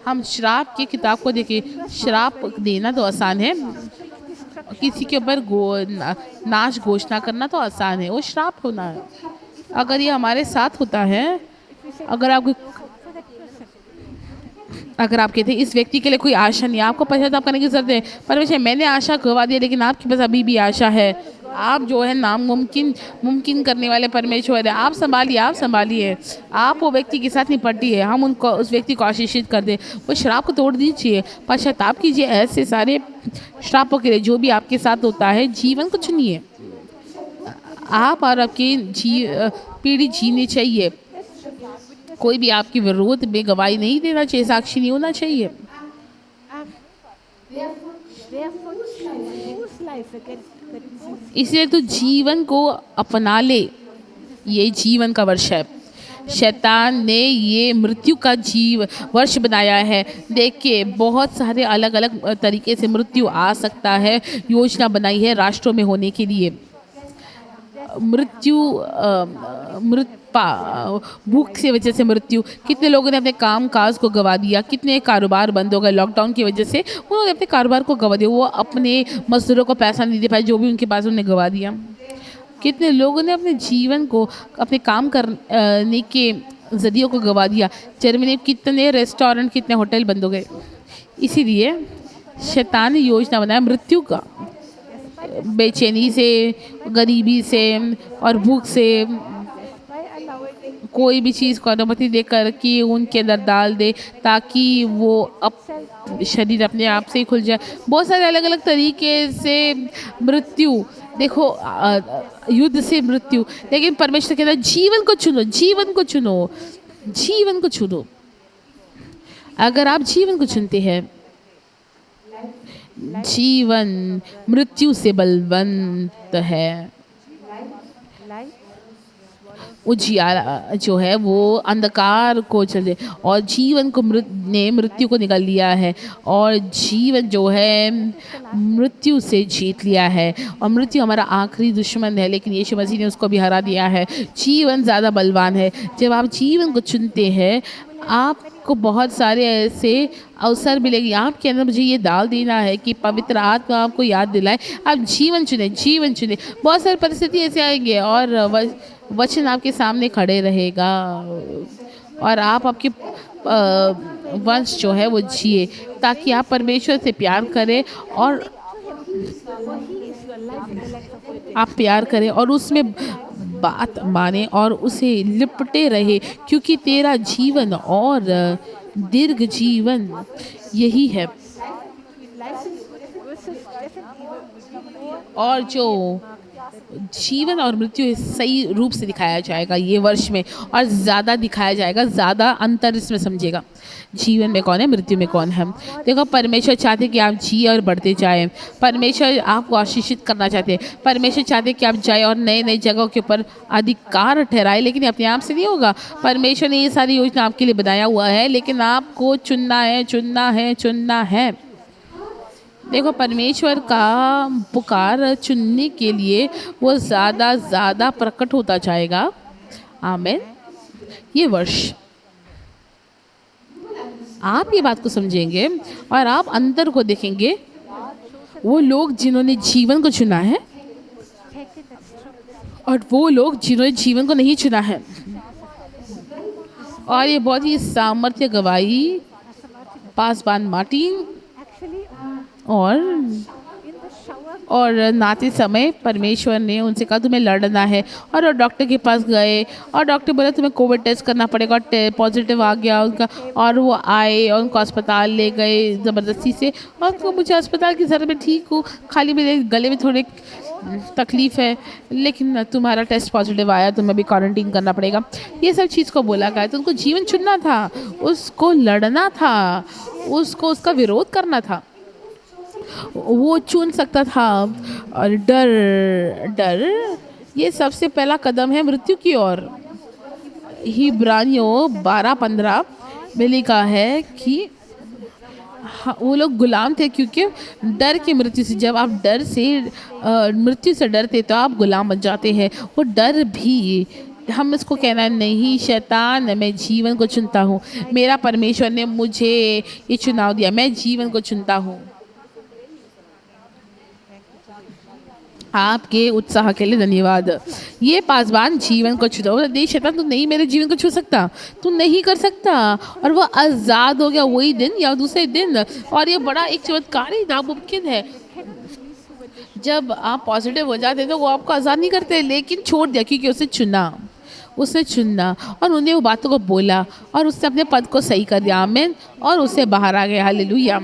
हम श्राप की किताब को देखें। श्राप देना तो आसान है, किसी के ऊपर नाश घोषणा करना तो आसान है, वो श्राप होना है। अगर ये हमारे साथ होता है, अगर आप कहते हैं इस व्यक्ति के लिए कोई आशा नहीं, आपको पश्चाताप करने की जरूरत है, परमेश्वर मैंने आशा गवा दी, लेकिन आपके पास अभी भी आशा है। आप जो है मुमकिन करने वाले परमेश्वर है। आप संभालिए, आप वो व्यक्ति के साथ निपटिए, हम उनको उस व्यक्ति को आशीषित कर दे। वो श्राप को तोड़ दीजिए, पश्चाताप कीजिए। ऐसे सारे श्रापों के लिए जो भी आपके साथ होता है, जीवन को चुनिए। आप और आपकी पीढ़ी जीनी चाहिए। कोई भी आपके विरोध में गवाही नहीं देना चाहिए, साक्षी नहीं होना चाहिए। इसलिए तो जीवन को अपना ले, ये जीवन का वर्ष है। शैतान ने ये मृत्यु का वर्ष बनाया है। देखिए बहुत सारे अलग अलग तरीके से मृत्यु आ सकता है, योजना बनाई है राष्ट्रों में होने के लिए। भूख की वजह से मृत्यु, कितने लोगों ने अपने काम काज को गवा दिया, कितने कारोबार बंद हो गए लॉकडाउन की वजह से, उन्होंने अपने कारोबार को गवा दिया, वो अपने मजदूरों को पैसा नहीं दे पाए, जो भी उनके पास उन्होंने गवा दिया। कितने लोगों ने अपने जीवन को, अपने काम करने के जरिए को गवा दिया। जर्मनी में कितने रेस्टोरेंट, कितने होटल बंद हो गए। इसीलिए शैतान ने योजना बनाया मृत्यु का, बेचैनी से, गरीबी से और भूख से कोई भी चीज़ को अनुमति देकर कि उनके अंदर डाल दे, ताकि वो शरीर अपने आप से ही खुल जाए। बहुत सारे अलग अलग तरीके से मृत्यु, देखो युद्ध से मृत्यु, लेकिन परमेश्वर कहता है जीवन को चुनो, जीवन को चुनो, जीवन को चुनो। अगर आप जीवन को चुनते हैं जीवन मृत्यु से बलवंत है। Light उजियारा जो है वो अंधकार को चले और जीवन को ने मृत्यु को निकाल लिया है और जीवन जो है मृत्यु से जीत लिया है और मृत्यु हमारा आखिरी दुश्मन है, लेकिन यीशु मसीह ने उसको भी हरा दिया है। जीवन ज़्यादा बलवान है। जब आप जीवन को चुनते हैं आपको बहुत सारे ऐसे अवसर मिलेंगे। आपके अंदर मुझे ये डाल देना है कि पवित्र आत्मा आपको याद दिलाए आप जीवन चुने, जीवन चुने। बहुत सारी परिस्थिति ऐसे आएंगे और वचन आपके सामने खड़े रहेगा और आप आपके वंश जो है वो जिए, ताकि आप परमेश्वर से प्यार करें और for He is your life in the life of your day. आप प्यार करें और उसमें बात माने और उसे लिपटे रहे, क्योंकि तेरा जीवन और दीर्घ जीवन यही है। और जो जीवन और मृत्यु सही रूप से दिखाया जाएगा ये वर्ष में, और ज़्यादा दिखाया जाएगा, ज़्यादा अंतर इसमें समझेगा। जीवन में कौन है, मृत्यु में कौन है। देखो परमेश्वर चाहते हैं कि आप जिए और बढ़ते जाएं। परमेश्वर आपको आशीषित करना चाहते हैं। परमेश्वर चाहते हैं कि आप जाए और नए नए जगहों के ऊपर अधिकार ठहराए, लेकिन अपने आप से नहीं होगा। परमेश्वर ने ये सारी योजना आपके लिए बनाया हुआ है, लेकिन आपको चुनना है, चुनना है, चुनना है। देखो परमेश्वर का पुकार चुनने के लिए वो ज़्यादा प्रकट होता जाएगा। आमीन। ये वर्ष आप ये बात को समझेंगे और आप अंतर को देखेंगे। वो लोग जिन्होंने जीवन को चुना है और वो लोग जिन्होंने जीवन को नहीं चुना है। और ये बहुत ही सामर्थ्य गवाही पासवान मार्टिन और नाते समय परमेश्वर ने उनसे कहा तुम्हें लड़ना है, और वो डॉक्टर के पास गए और डॉक्टर बोला तुम्हें कोविड टेस्ट करना पड़ेगा, और पॉजिटिव आ गया उनका, और वो आए और उनको अस्पताल ले गए ज़बरदस्ती से। और तो मुझे अस्पताल की ज़रूरत, मैं ठीक हूँ, खाली मेरे गले में थोड़ी तकलीफ़ है, लेकिन तुम्हारा टेस्ट पॉजिटिव आया, तुम्हें भी क्वारंटीन करना पड़ेगा। ये सब चीज़ को बोला गया। तो उनको जीवन चुनना था, उसको लड़ना था, उसको उसका विरोध करना था। वो चुन सकता था। और डर ये सबसे पहला कदम है मृत्यु की ओर। हिब्रानियों 12:15 में लिखा है कि वो लोग गुलाम थे क्योंकि डर की मृत्यु से। जब आप डर से मृत्यु से डरते तो आप गुलाम बन जाते हैं। वो डर भी हम इसको कहना नहीं, शैतान मैं जीवन को चुनता हूँ, मेरा परमेश्वर ने मुझे ये चुनाव दिया, मैं जीवन को चुनता हूँ। आपके उत्साह के लिए धन्यवाद। ये पासवान जीवन को छू देख शैतान, तू नहीं मेरे जीवन को छू सकता, तू नहीं कर सकता। और वो आज़ाद हो गया वही दिन या दूसरे दिन। और ये बड़ा एक चमत्कारी नामुमकिन है। जब आप पॉजिटिव हो जाते तो वो आपको आज़ाद नहीं करते, लेकिन छोड़ दिया क्योंकि उसने चुना और उन्हें वो बातों को बोला और उसने अपने पद को सही कर दिया। आमीन। और उससे बाहर आ गया। हालेलुया।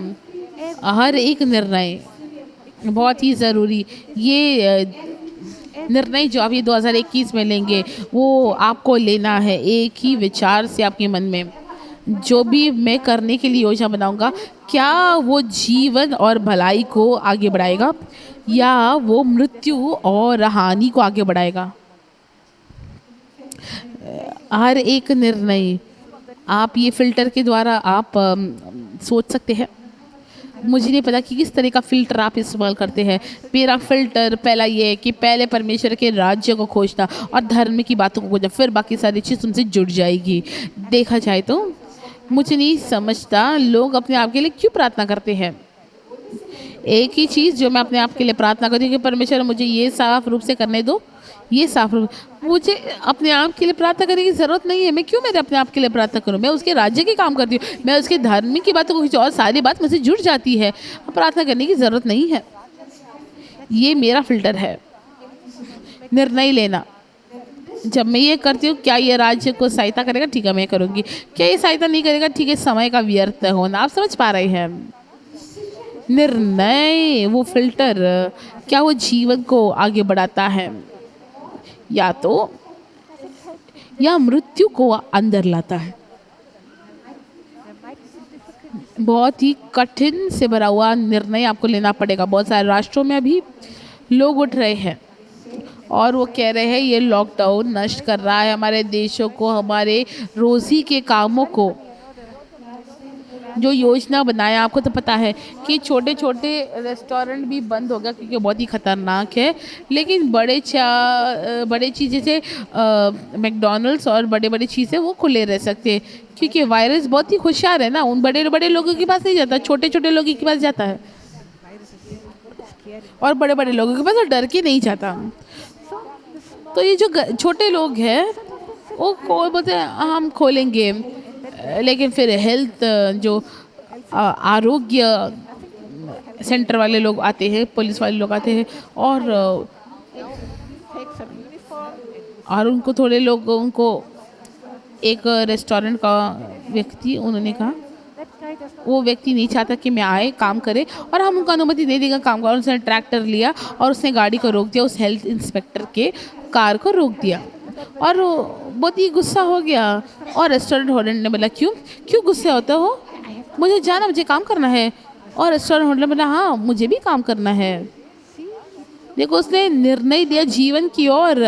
हर एक निर्णय बहुत ही ज़रूरी। ये निर्णय जो आप ये 2021 में लेंगे वो आपको लेना है एक ही विचार से आपके मन में। जो भी मैं करने के लिए योजना बनाऊंगा, क्या वो जीवन और भलाई को आगे बढ़ाएगा या वो मृत्यु और हानि को आगे बढ़ाएगा। हर एक निर्णय आप ये फ़िल्टर के द्वारा आप सोच सकते हैं। मुझे नहीं पता कि किस तरह का फ़िल्टर आप इस्तेमाल करते हैं। मेरा फ़िल्टर पहला ये है कि पहले परमेश्वर के राज्य को खोजना और धर्म की बातों को खोजना, फिर बाकी सारी चीज़ उनसे जुड़ जाएगी। देखा जाए तो मुझे नहीं समझता लोग अपने आप के लिए क्यों प्रार्थना करते हैं। एक ही चीज़ जो मैं अपने आप के लिए प्रार्थना करती हूँ कि परमेश्वर मुझे ये साफ रूप से करने दो, ये साफ रूप। मुझे अपने आप के लिए प्रार्थना करने की ज़रूरत नहीं है। मैं क्यों मेरे अपने आप के लिए प्रार्थना करूँ। मैं उसके राज्य के काम करती हूँ, मैं उसके धर्म की बातों को, और सारी बात मुझसे जुड़ जाती है। प्रार्थना करने की ज़रूरत नहीं है। ये मेरा फ़िल्टर है। निर्णय लेना, जब मैं ये करती हूँ क्या ये राज्य को सहायता करेगा, ठीक है मैं करूँगी। क्या ये सहायता नहीं करेगा, ठीक है समय का व्यर्थ होना। आप समझ पा रहे हैं। निर्णय वो फ़िल्टर, क्या वो जीवन को आगे बढ़ाता है या मृत्यु को अंदर लाता है। बहुत ही कठिन से भरा हुआ निर्णय आपको लेना पड़ेगा। बहुत सारे राष्ट्रों में अभी लोग उठ रहे हैं और वो कह रहे हैं ये लॉकडाउन नष्ट कर रहा है हमारे देशों को, हमारे रोज़ी के कामों को। जो योजना बनाया, आपको तो पता है कि छोटे छोटे रेस्टोरेंट भी बंद हो गया क्योंकि बहुत ही ख़तरनाक है। लेकिन बड़े चीज़ जैसे मैकडॉनल्ड्स और बड़े बड़े चीज़ें वो खुले रह सकते हैं क्योंकि वायरस बहुत ही होशियार है ना, उन बड़े बड़े लोगों के पास नहीं जाता, छोटे छोटे लोगों के पास जाता है और बड़े बड़े लोगों के पास वो डर के नहीं जाता। तो ये जो छोटे लोग हैं वो बोलते हैं हम खोलेंगे, लेकिन फिर हेल्थ जो आरोग्य सेंटर वाले लोग आते हैं, पुलिस वाले लोग आते हैं और उनको थोड़े लोग उनको एक रेस्टोरेंट का व्यक्ति उन्होंने कहा वो व्यक्ति नहीं चाहता कि मैं आए काम करे और हम उनको अनुमति नहीं देगा काम का। उसने ट्रैक्टर लिया और उसने गाड़ी को रोक दिया, उस हेल्थ इंस्पेक्टर के कार को रोक दिया और बहुत ही गुस्सा हो गया। और रेस्टोरेंट होल्डर ने बोला क्यों गुस्से होते हो, मुझे जाना, मुझे काम करना है। और रेस्टोरेंट होल्डर ने बोला हाँ मुझे भी काम करना है। देखो उसने निर्णय दिया जीवन की ओर,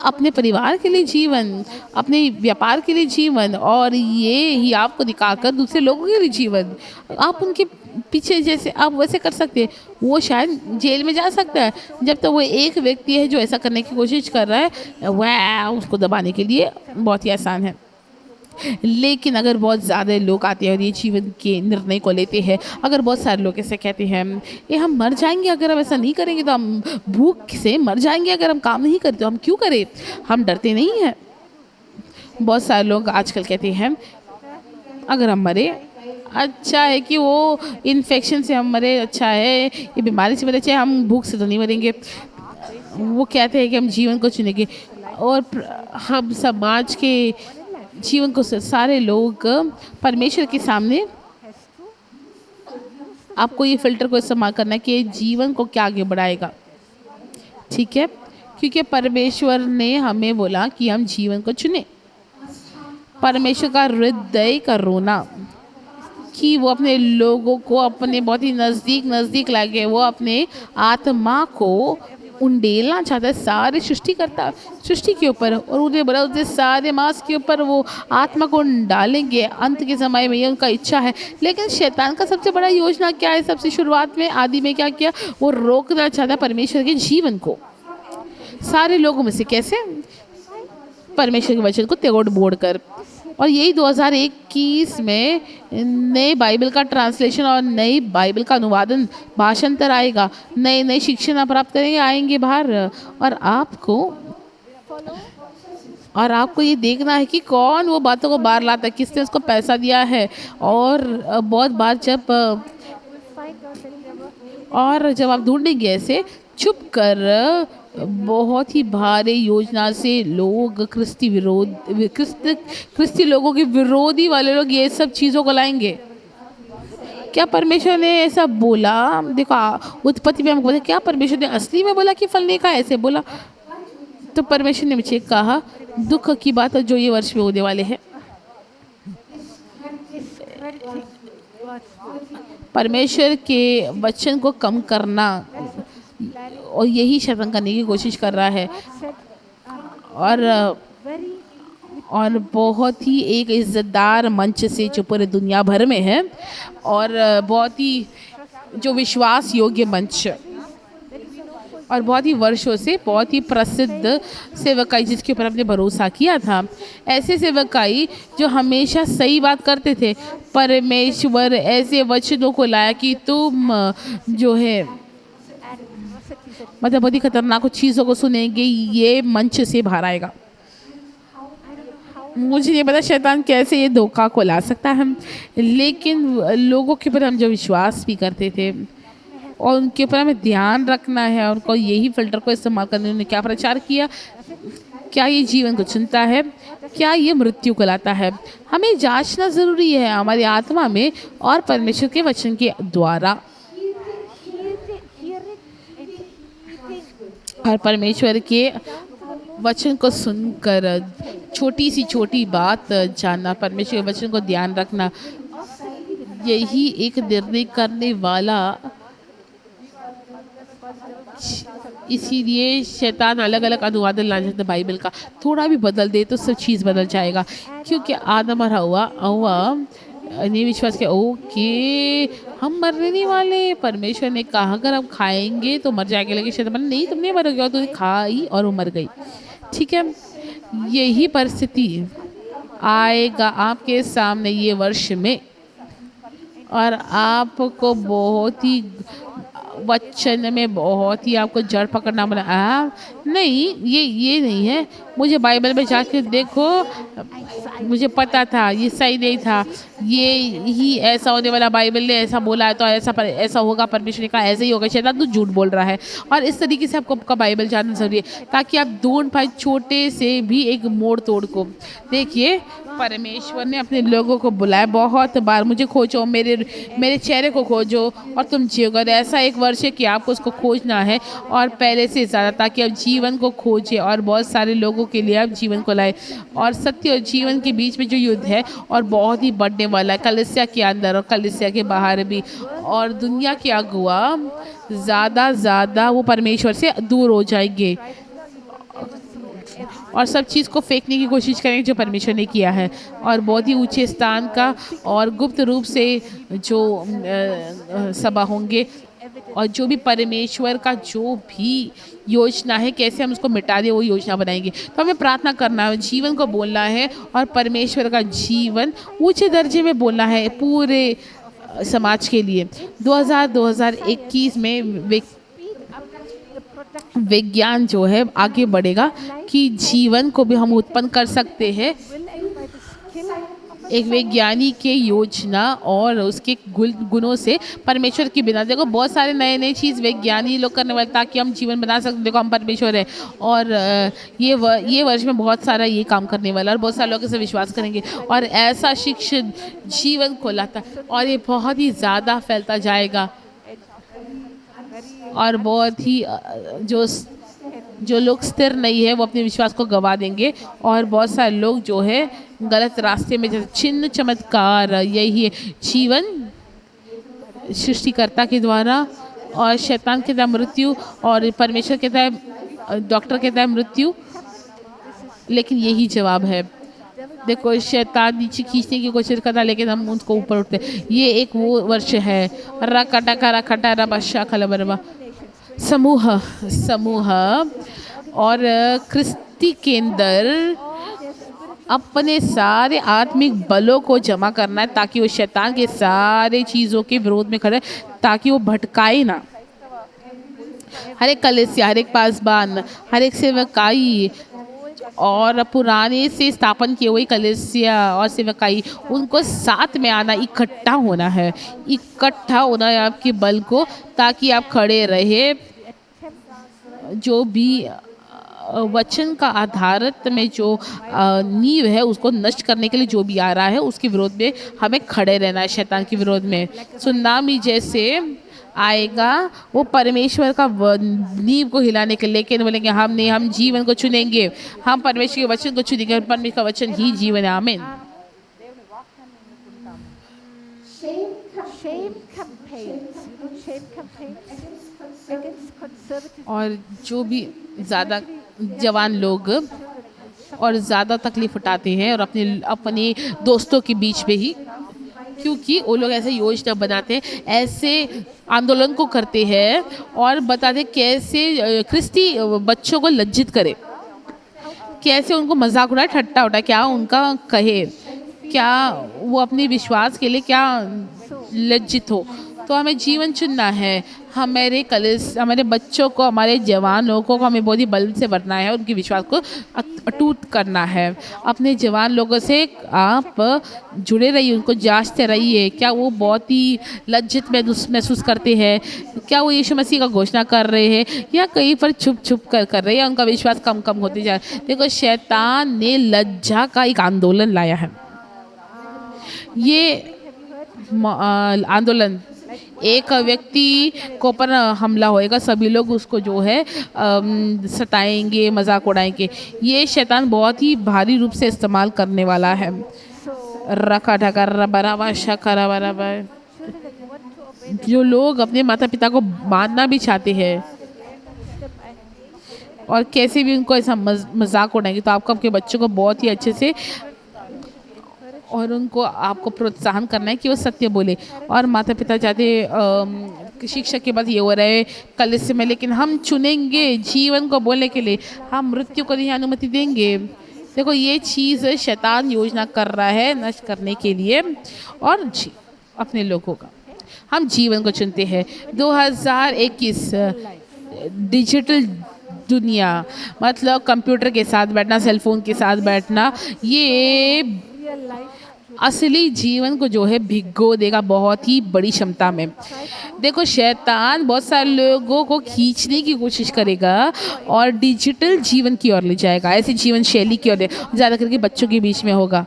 अपने परिवार के लिए जीवन, अपने व्यापार के लिए जीवन, और ये ही आपको दिखाकर दूसरे लोगों के लिए जीवन। आप उनके पीछे जैसे आप वैसे कर सकते हैं, वो शायद जेल में जा सकता है जब तक वो एक व्यक्ति है जो ऐसा करने की कोशिश कर रहा है, वह उसको दबाने के लिए बहुत ही आसान है। लेकिन अगर बहुत ज़्यादा लोग आते हैं और ये जीवन के निर्णय को लेते हैं, अगर बहुत सारे लोग ऐसे कहते हैं ये हम मर जाएंगे अगर हम ऐसा नहीं करेंगे, तो हम भूख से मर जाएंगे अगर हम काम नहीं करते, तो हम क्यों करें, हम डरते नहीं हैं। बहुत सारे लोग आजकल कहते हैं अगर हम मरे अच्छा है कि वो इन्फेक्शन से हम मरे, अच्छा है ये बीमारी से मरे, चाहे हम भूख से तो नहीं मरेंगे। वो कहते हैं कि हम जीवन को चुनेंगे और हम समाज के जीवन को सारे लोग परमेश्वर के सामने आपको ये फिल्टर को इस्तेमाल करना है कि जीवन को क्या आगे बढ़ाएगा, ठीक है, क्योंकि परमेश्वर ने हमें बोला कि हम जीवन को चुने। परमेश्वर का हृदय का रोना कि वो अपने लोगों को अपने बहुत ही नज़दीक लाके वो अपने आत्मा को उंडेलना चाहता है सारे सृष्टि के ऊपर, और उन्हें बोला उसके सारे मांस के ऊपर वो आत्मा को डालेंगे अंत के समय में, ये उनका इच्छा है। लेकिन शैतान का सबसे बड़ा योजना क्या है, सबसे शुरुआत में आदि में क्या किया, वो रोकना चाहता है परमेश्वर के जीवन को सारे लोगों में से। कैसे? परमेश्वर के वचन को तोड़ मोड़ कर। और यही 2021 में नए बाइबल का ट्रांसलेशन और नई बाइबल का अनुवादन भाषांतर आएगा, नए शिक्षण प्राप्त करेंगे, आएंगे बाहर, और आपको ये देखना है कि कौन वो बातों को बाहर लाता है, किसने उसको पैसा दिया है। और बहुत बार जब आप ढूंढेंगे ऐसे छुप कर, बहुत ही भारी योजना से लोग क्रिस्ती लोगों के विरोधी वाले लोग ये सब चीज़ों को लाएंगे। क्या परमेश्वर ने ऐसा बोला? देखो उत्पत्ति में हमको बोला, क्या परमेश्वर ने असली में बोला कि फल नहीं खाए, ऐसे बोला? तो परमेश्वर ने मुझे कहा दुख की बात है जो ये वर्ष में होने वाले हैं। परमेश्वर के वचन को कम करना, और यही शैतान करने की कोशिश कर रहा है। और बहुत ही एक इज्जतदार मंच से जो पूरे दुनिया भर में है, और बहुत ही जो विश्वास योग्य मंच, और बहुत ही वर्षों से बहुत ही प्रसिद्ध सेवकाई जिसके ऊपर हमने भरोसा किया था, ऐसे सेवकाई जो हमेशा सही बात करते थे। परमेश्वर ऐसे वचनों को लाया कि तुम जो है मतलब बहुत ही खतरनाक चीज़ों को सुनेंगे, ये मंच से बाहर आएगा। मुझे नहीं पता शैतान कैसे ये धोखा को ला सकता है, लेकिन लोगों के ऊपर हम जो विश्वास भी करते थे और उनके ऊपर हमें ध्यान रखना है, उनको यही फिल्टर को इस्तेमाल करने उन्होंने क्या प्रचार किया, क्या ये जीवन को चुनता है, क्या ये मृत्यु को लाता है। हमें जांचना ज़रूरी है हमारी आत्मा में और परमेश्वर के वचन के द्वारा। और परमेश्वर के वचन को सुनकर छोटी सी छोटी बात जानना, परमेश्वर के वचन को ध्यान रखना, यही एक निर्णय करने वाला, इसीलिए शैतान अलग अलग अनुवाद लाना चाहता है बाइबल का, थोड़ा भी बदल दे तो सब चीज़ बदल जाएगा। क्योंकि आदम और हवा ने विश्वास किया, ओके हम मरने नहीं वाले, परमेश्वर ने कहा अगर हम खाएंगे तो मर जाएंगे, लेकिन शैतान बोला, नहीं तुम नहीं मरोगे, और तुमने खाई और वो मर गई। ठीक है, यही परिस्थिति आएगा आपके सामने ये वर्ष में, और आपको बहुत ही वचन में बहुत ही आपको जड़ पकड़ना पड़ा। नहीं, ये नहीं है, मुझे बाइबल में जाके देखो, मुझे पता था ये सही नहीं था, ये ही ऐसा होने वाला, बाइबल ने ऐसा बोला है तो ऐसा होगा, परमेश्वर ने कहा ऐसे ही होगा, शैतान तू झूठ बोल रहा है। और इस तरीके से आपको आपका बाइबल जानना जरूरी है, ताकि आप ढूंढ पाए छोटे से भी एक मोड़ तोड़ को। देखिए, परमेश्वर ने अपने लोगों को बुलाया बहुत बार, मुझे खोजो, मेरे चेहरे को खोजो और तुम जियोगे। और ऐसा एक वर्ष है कि आपको उसको खोजना है और पहले से ज़्यादा, ताकि आप जीवन को खोजें और बहुत सारे लोगों के लिए आप जीवन को लाए। और सत्य और जीवन के बीच में जो युद्ध है और बहुत ही बढ़ने वाला है, कलीसिया के अंदर और कलीसिया के बाहर भी, और दुनिया के अगुआ ज़्यादा वो परमेश्वर से दूर हो जाएंगे और सब चीज़ को फेंकने की कोशिश करेंगे जो परमेश्वर ने किया है, और बहुत ही ऊंचे स्थान का और गुप्त रूप से जो सभा होंगे, और जो भी परमेश्वर का जो भी योजना है कैसे हम उसको मिटा दें वो योजना बनाएंगे। तो हमें प्रार्थना करना है, जीवन को बोलना है, और परमेश्वर का जीवन ऊंचे दर्जे में बोलना है पूरे समाज के लिए। 2021 में विज्ञान जो है आगे बढ़ेगा कि जीवन को भी हम उत्पन्न कर सकते हैं। एक वैज्ञानिक के योजना और उसके गुणों से परमेश्वर के बिना, देखो बहुत सारे नए चीज़ वैज्ञानिक लोग करने वाले ताकि हम जीवन बना सकते। देखो हम परमेश्वर है, और ये वर्ष में बहुत सारा ये काम करने वाला, और बहुत सारे लोग इसे विश्वास करेंगे, और ऐसा शिक्षण जीवन को लाता, और ये बहुत ही ज़्यादा फैलता जाएगा। और बहुत ही जो लोग स्थिर नहीं है वो अपने विश्वास को गवा देंगे, और बहुत सारे लोग जो है गलत रास्ते में, जैसे चिन्ह चमत्कार, यही है जीवन सृष्टिकर्ता के द्वारा, और शैतान कहता है मृत्यु, और परमेश्वर कहता है, डॉक्टर कहता है मृत्यु, लेकिन यही जवाब है। देखो शैतान नीचे खींचने की कोशिश करता है, लेकिन हम उसको ऊपर उठते। ये एक वो वर्ष है, समूह और क्रिस्ती के अंदर अपने सारे आत्मिक बलों को जमा करना है, ताकि वो शैतान के सारे चीज़ों के विरोध में खड़े, ताकि वो भटकाए ना। हर एक कलीसिया, हर एक पासबान, हर एक सेवकाई और पुराने से स्थापन किए हुए कलीसिया और सेवकाई, उनको साथ में आना, इकट्ठा होना है आपके बल को, ताकि आप खड़े रहे। जो भी वचन का आधारित में जो नींव है उसको नष्ट करने के लिए जो भी आ रहा है उसके विरोध में हमें खड़े रहना है। शैतान के विरोध में सुनामी जैसे आएगा वो परमेश्वर का नींव को हिलाने के, लेकिन बोलेंगे हम जीवन को चुनेंगे, हम परमेश्वर के वचन को चुनेंगे, परमेश्वर का वचन ही जीवन है। आमीन। और जो भी ज़्यादा जवान लोग और ज़्यादा तकलीफ उठाते हैं और अपने दोस्तों के बीच में ही, क्योंकि वो लोग ऐसे योजना बनाते हैं, ऐसे आंदोलन को करते हैं और बताते कैसे ख्रिस्ती बच्चों को लज्जित करे, कैसे उनको मजाक उड़ाए, ठट्टा उठाए, क्या उनका कहे, क्या वो अपने विश्वास के लिए क्या लज्जित हो। तो हमें जीवन चुनना है, हमारे बच्चों को, हमारे जवानों को हमें बहुत ही बल से बढ़ना है, उनके विश्वास को अटूट करना है। अपने जवान लोगों से आप जुड़े रहिए, उनको जांचते रहिए, क्या वो बहुत ही लज्जित महसूस करते हैं, क्या वो यीशु मसीह का घोषणा कर रहे हैं, या कहीं पर छुप कर रहे हैं, या उनका विश्वास कम होते जा रहा है। देखो शैतान ने लज्जा का एक आंदोलन लाया है। ये आंदोलन एक व्यक्ति को पर हमला होएगा, सभी लोग उसको जो है सताएंगे, मजाक उड़ाएंगे। ये शैतान बहुत ही भारी रूप से इस्तेमाल करने वाला है। रखा ढका रबराबा शकरा बराबा। children that want to obey their जो लोग अपने माता पिता को मानना भी चाहते हैं them and और कैसे भी उनको ऐसा मजाक उड़ाएंगे, तो आपको आपके बच्चों को बहुत ही अच्छे से और उनको आपको प्रोत्साहन करना है कि वो सत्य बोले। और माता पिता चाहते कि शिक्षक के बाद ये हो रहा है कलिसिया में, लेकिन हम चुनेंगे जीवन को बोलने के लिए, हम मृत्यु को नहीं अनुमति देंगे। देखो ये चीज़ शैतान योजना कर रहा है नष्ट करने के लिए और अपने लोगों का। हम जीवन को चुनते हैं। 2021 डिजिटल दुनिया, मतलब कंप्यूटर के साथ बैठना, सेलफोन के साथ बैठना, ये real life असली जीवन को जो है भिगो देगा बहुत ही बड़ी क्षमता में। देखो शैतान बहुत सारे लोगों को खींचने की कोशिश करेगा और डिजिटल जीवन की ओर ले जाएगा, ऐसी जीवन शैली की ओर, ज़्यादा करके बच्चों के बीच में होगा।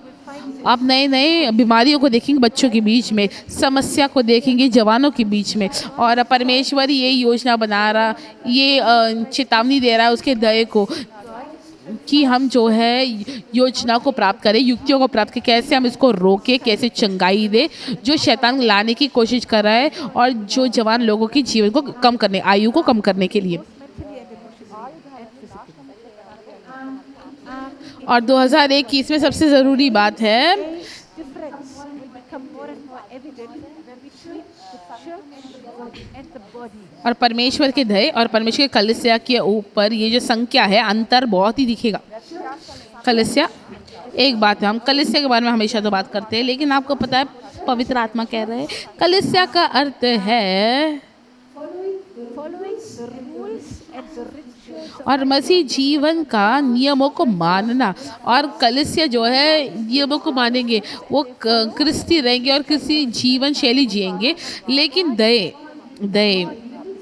आप नए नए बीमारियों को देखेंगे बच्चों के बीच में, समस्या को देखेंगे जवानों के बीच में। और परमेश्वर ये योजना बना रहा, ये चेतावनी दे रहा है उसके दया को कि हम जो है योजना को प्राप्त करें, युक्तियों को प्राप्त करें, कैसे हम इसको रोकें, कैसे चंगाई दे जो शैतान लाने की कोशिश कर रहा है और जो जवान लोगों की जीवन को कम करने, आयु को कम करने के लिए। और 2021 में सबसे ज़रूरी बात है difference will become more and more evident between the church and the body. और परमेश्वर के दया और परमेश्वर के कलीसिया के ऊपर ये जो संख्या है अंतर बहुत ही दिखेगा। कलीसिया एक बात है, हम कलीसिया के बारे में हमेशा तो बात करते हैं, लेकिन आपको पता है पवित्र आत्मा कह रहे हैं कलीसिया का अर्थ है Following the rules and the rituals और मसीह जीवन का नियमों को मानना। और कलीसिया जो है नियमों को मानेंगे, वो क्रिस्ती रहेंगे और क्रिस्ती जीवन शैली जिएंगे। लेकिन दया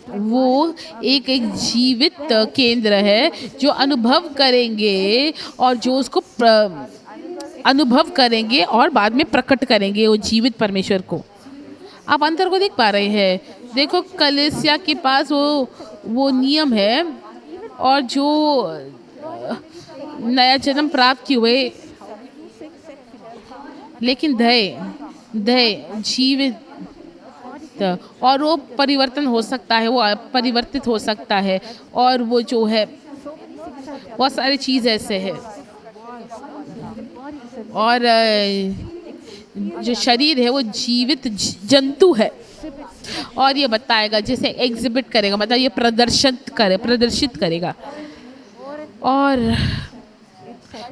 वो एक जीवित केंद्र है जो अनुभव करेंगे और जो उसको अनुभव करेंगे और बाद में प्रकट करेंगे वो जीवित परमेश्वर को। आप अंतर को देख पा रहे हैं। देखो कलीसिया के पास वो नियम है और जो नया जन्म प्राप्त किए हुए, लेकिन दया जीवित और वो परिवर्तन हो सकता है, वो परिवर्तित हो सकता है। और वो जो है बहुत सारी चीज़ ऐसे है। और जो शरीर है वो जीवित जंतु है और ये बताएगा, जैसे एग्जिबिट करेगा, मतलब ये प्रदर्शित करेगा। और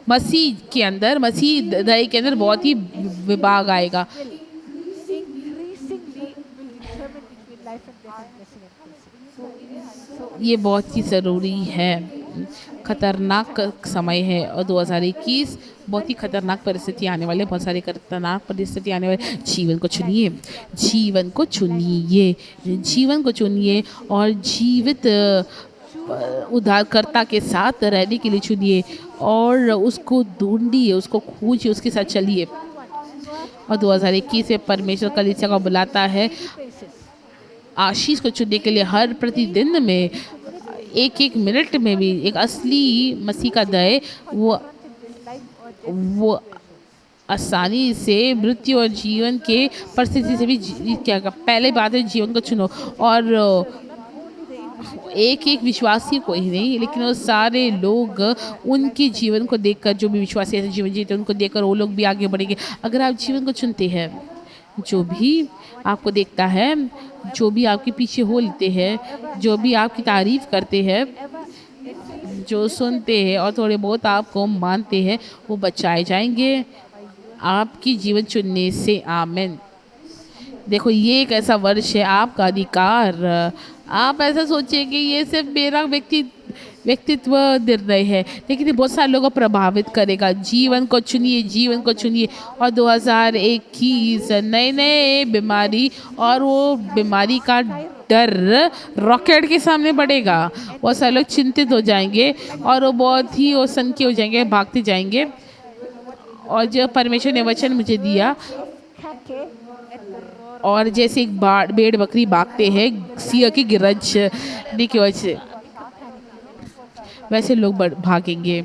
मसीह के अंदर, मसीह दया के अंदर बहुत ही विभाग आएगा। ये बहुत ही ज़रूरी है। खतरनाक समय है और 2021 बहुत ही खतरनाक परिस्थिति आने वाले, बहुत सारी खतरनाक परिस्थिति आने वाले। जीवन को चुनिए, जीवन को चुनिए, जीवन को चुनिए और जीवित उद्धारकर्ता के साथ रहने के लिए चुनिए और उसको ढूंढिए, उसको खोजिए, उसके साथ चलिए। और 2021 में परमेश्वर कलीसिया को बुलाता है आशीष को चुनने के लिए। हर प्रतिदिन में एक एक मिनट में भी एक असली मसीह का दया वो आसानी से मृत्यु और जीवन के परिस्थिति से भी क्या का। पहले बात है जीवन को चुनो और एक एक विश्वासी को ही नहीं, लेकिन वो सारे लोग उनके जीवन को देखकर, जो भी विश्वासी ऐसे जीवन जीते उनको देखकर वो लोग भी आगे बढ़ेंगे। अगर आप जीवन को चुनते हैं, जो भी आपको देखता है, जो भी आपके पीछे हो लेते हैं, जो भी आपकी तारीफ करते हैं, जो सुनते हैं और थोड़े बहुत आपको मानते हैं, वो बचाए जाएंगे आपकी जीवन चुनने से। आमीन। देखो ये एक ऐसा वर्ष है, आपका अधिकार। आप ऐसा सोचिए कि ये सिर्फ मेरा व्यक्तित्व निर्णय है, लेकिन ये बहुत सारे लोगों को प्रभावित करेगा। जीवन को चुनिए, जीवन को चुनिए। और 2021 नए नए बीमारी और वो बीमारी का डर रॉकेट के सामने बढ़ेगा। बहुत सारे लोग चिंतित हो जाएंगे और वो बहुत ही वो सनकी हो जाएंगे, भागते जाएंगे। और जो परमेश्वर ने वचन मुझे दिया, और जैसे एक भेड़ बकरी भागते हैं सिंह की गिरजने की वजह से, वैसे लोग भागेंगे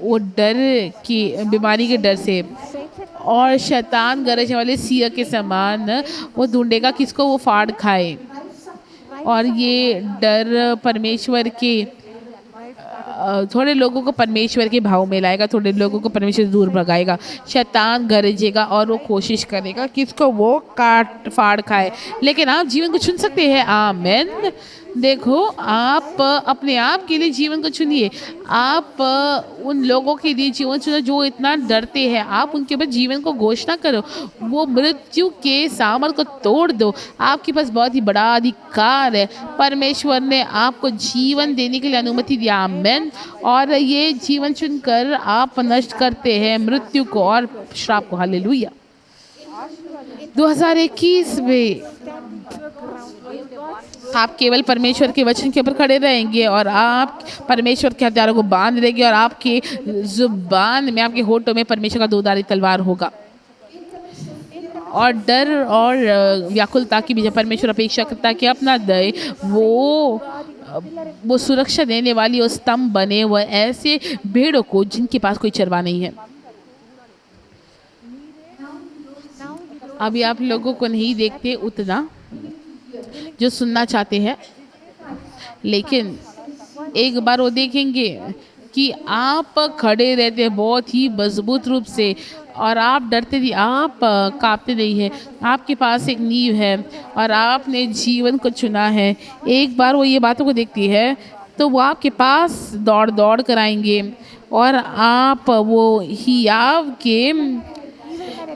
वो डर की, बीमारी के डर से और शैतान गरजने वाले सिंह के समान वो ढूंढेगा किसको वो फाड़ खाए। और ये डर परमेश्वर के थोड़े लोगों को परमेश्वर के भाव में लाएगा, थोड़े लोगों को परमेश्वर से दूर भगाएगा। शैतान गरजेगा और वो कोशिश करेगा किसको वो काट फाड़ खाए, लेकिन आप जीवन को चुन सकते हैं। आमीन। देखो, आप अपने आप के लिए जीवन को चुनिए। आप उन लोगों के लिए जीवन चुनो जो इतना डरते हैं, आप उनके ऊपर जीवन को घोषणा करो। वो मृत्यु के सामर्थ को तोड़ दो। आपके पास बहुत ही बड़ा अधिकार है। परमेश्वर ने आपको जीवन देने के लिए अनुमति दिया। आमीन। और ये जीवन चुनकर आप नष्ट करते हैं मृत्यु को और श्राप को। हालेलुया। 2021 में आप केवल परमेश्वर के वचन के ऊपर खड़े रहेंगे और आप परमेश्वर के हथियारों को बांध लेंगे और आपकी जुबान में, आपके होठों में परमेश्वर का दोधारी तलवार होगा। और डर और व्याकुलता की भी परमेश्वर अपेक्षा करता है कि अपना दय वो सुरक्षा देने वाली और स्तंभ बने हुए ऐसे भेड़ों को जिनके पास कोई चरवा नहीं है। अभी आप लोगों को नहीं देखते उतना जो सुनना चाहते हैं, लेकिन एक बार वो देखेंगे कि आप खड़े रहते हैं बहुत ही मजबूत रूप से और आप डरते नहीं, आप कांपते नहीं हैं। आपके पास एक नींव है और आपने जीवन को चुना है। एक बार वो ये बातों को देखती है तो वो आपके पास दौड़ दौड़ कर आएंगे और आप वो हियाव के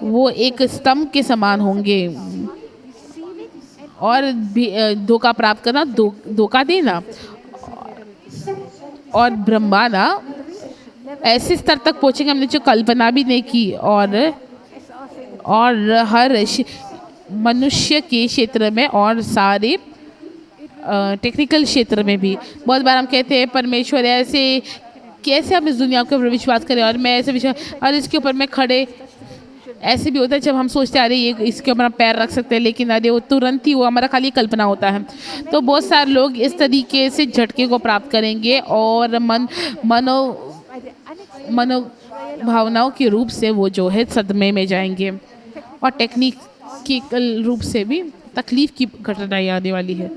वो एक स्तंभ के समान होंगे। और धोखा प्राप्त करना, धोखा देना और ब्रह्मांड ऐसे स्तर तक पहुंचेंगे हमने जो कल्पना भी नहीं की। और हर मनुष्य के क्षेत्र में और सारे टेक्निकल क्षेत्र में भी बहुत बार हम कहते हैं परमेश्वर ऐसे कैसे हम इस दुनिया के ऊपर विश्वास करें और मैं ऐसे विश्वास और इसके ऊपर मैं खड़े। ऐसे भी होता है जब हम सोचते हैं अरे ये इसके ऊपर हम पैर रख सकते हैं, लेकिन अरे वो तुरंत ही वो हमारा खाली कल्पना होता है। तो बहुत सारे लोग इस तरीके से झटके को प्राप्त करेंगे और भावनाओं के रूप से वो जो है सदमे में जाएंगे और टेक्निकल रूप से भी तकलीफ की घटनाएं आने वाली है।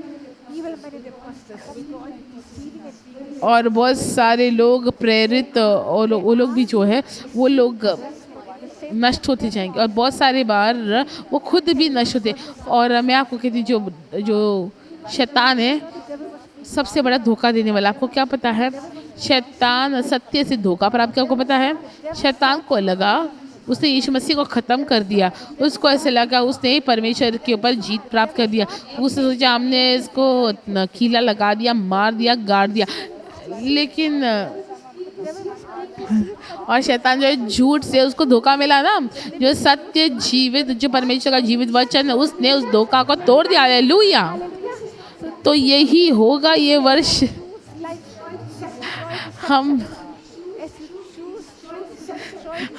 और बहुत सारे लोग प्रेरित और वो लोग भी जो है वो लोग नष्ट होते जाएंगे और बहुत सारे बार वो खुद भी नष्ट होते। और मैं आपको कहती जो शैतान है सबसे बड़ा धोखा देने वाला, आपको क्या पता है? शैतान सत्य से धोखा प्राप्त किया। आपको पता है शैतान को लगा उसने यीशु मसीह को ख़त्म कर दिया, उसको ऐसे लगा उसने परमेश्वर के ऊपर जीत प्राप्त कर दिया। उसने सोचा हमने इसको कीला लगा दिया, मार दिया, गाड़ दिया। लेकिन और शैतान जो है झूठ से उसको धोखा मिला ना, जो सत्य जीवित जो परमेश्वर का जीवित वचन है उसने उस धोखा को तोड़ दिया। हालेलुया। तो यही होगा ये वर्ष,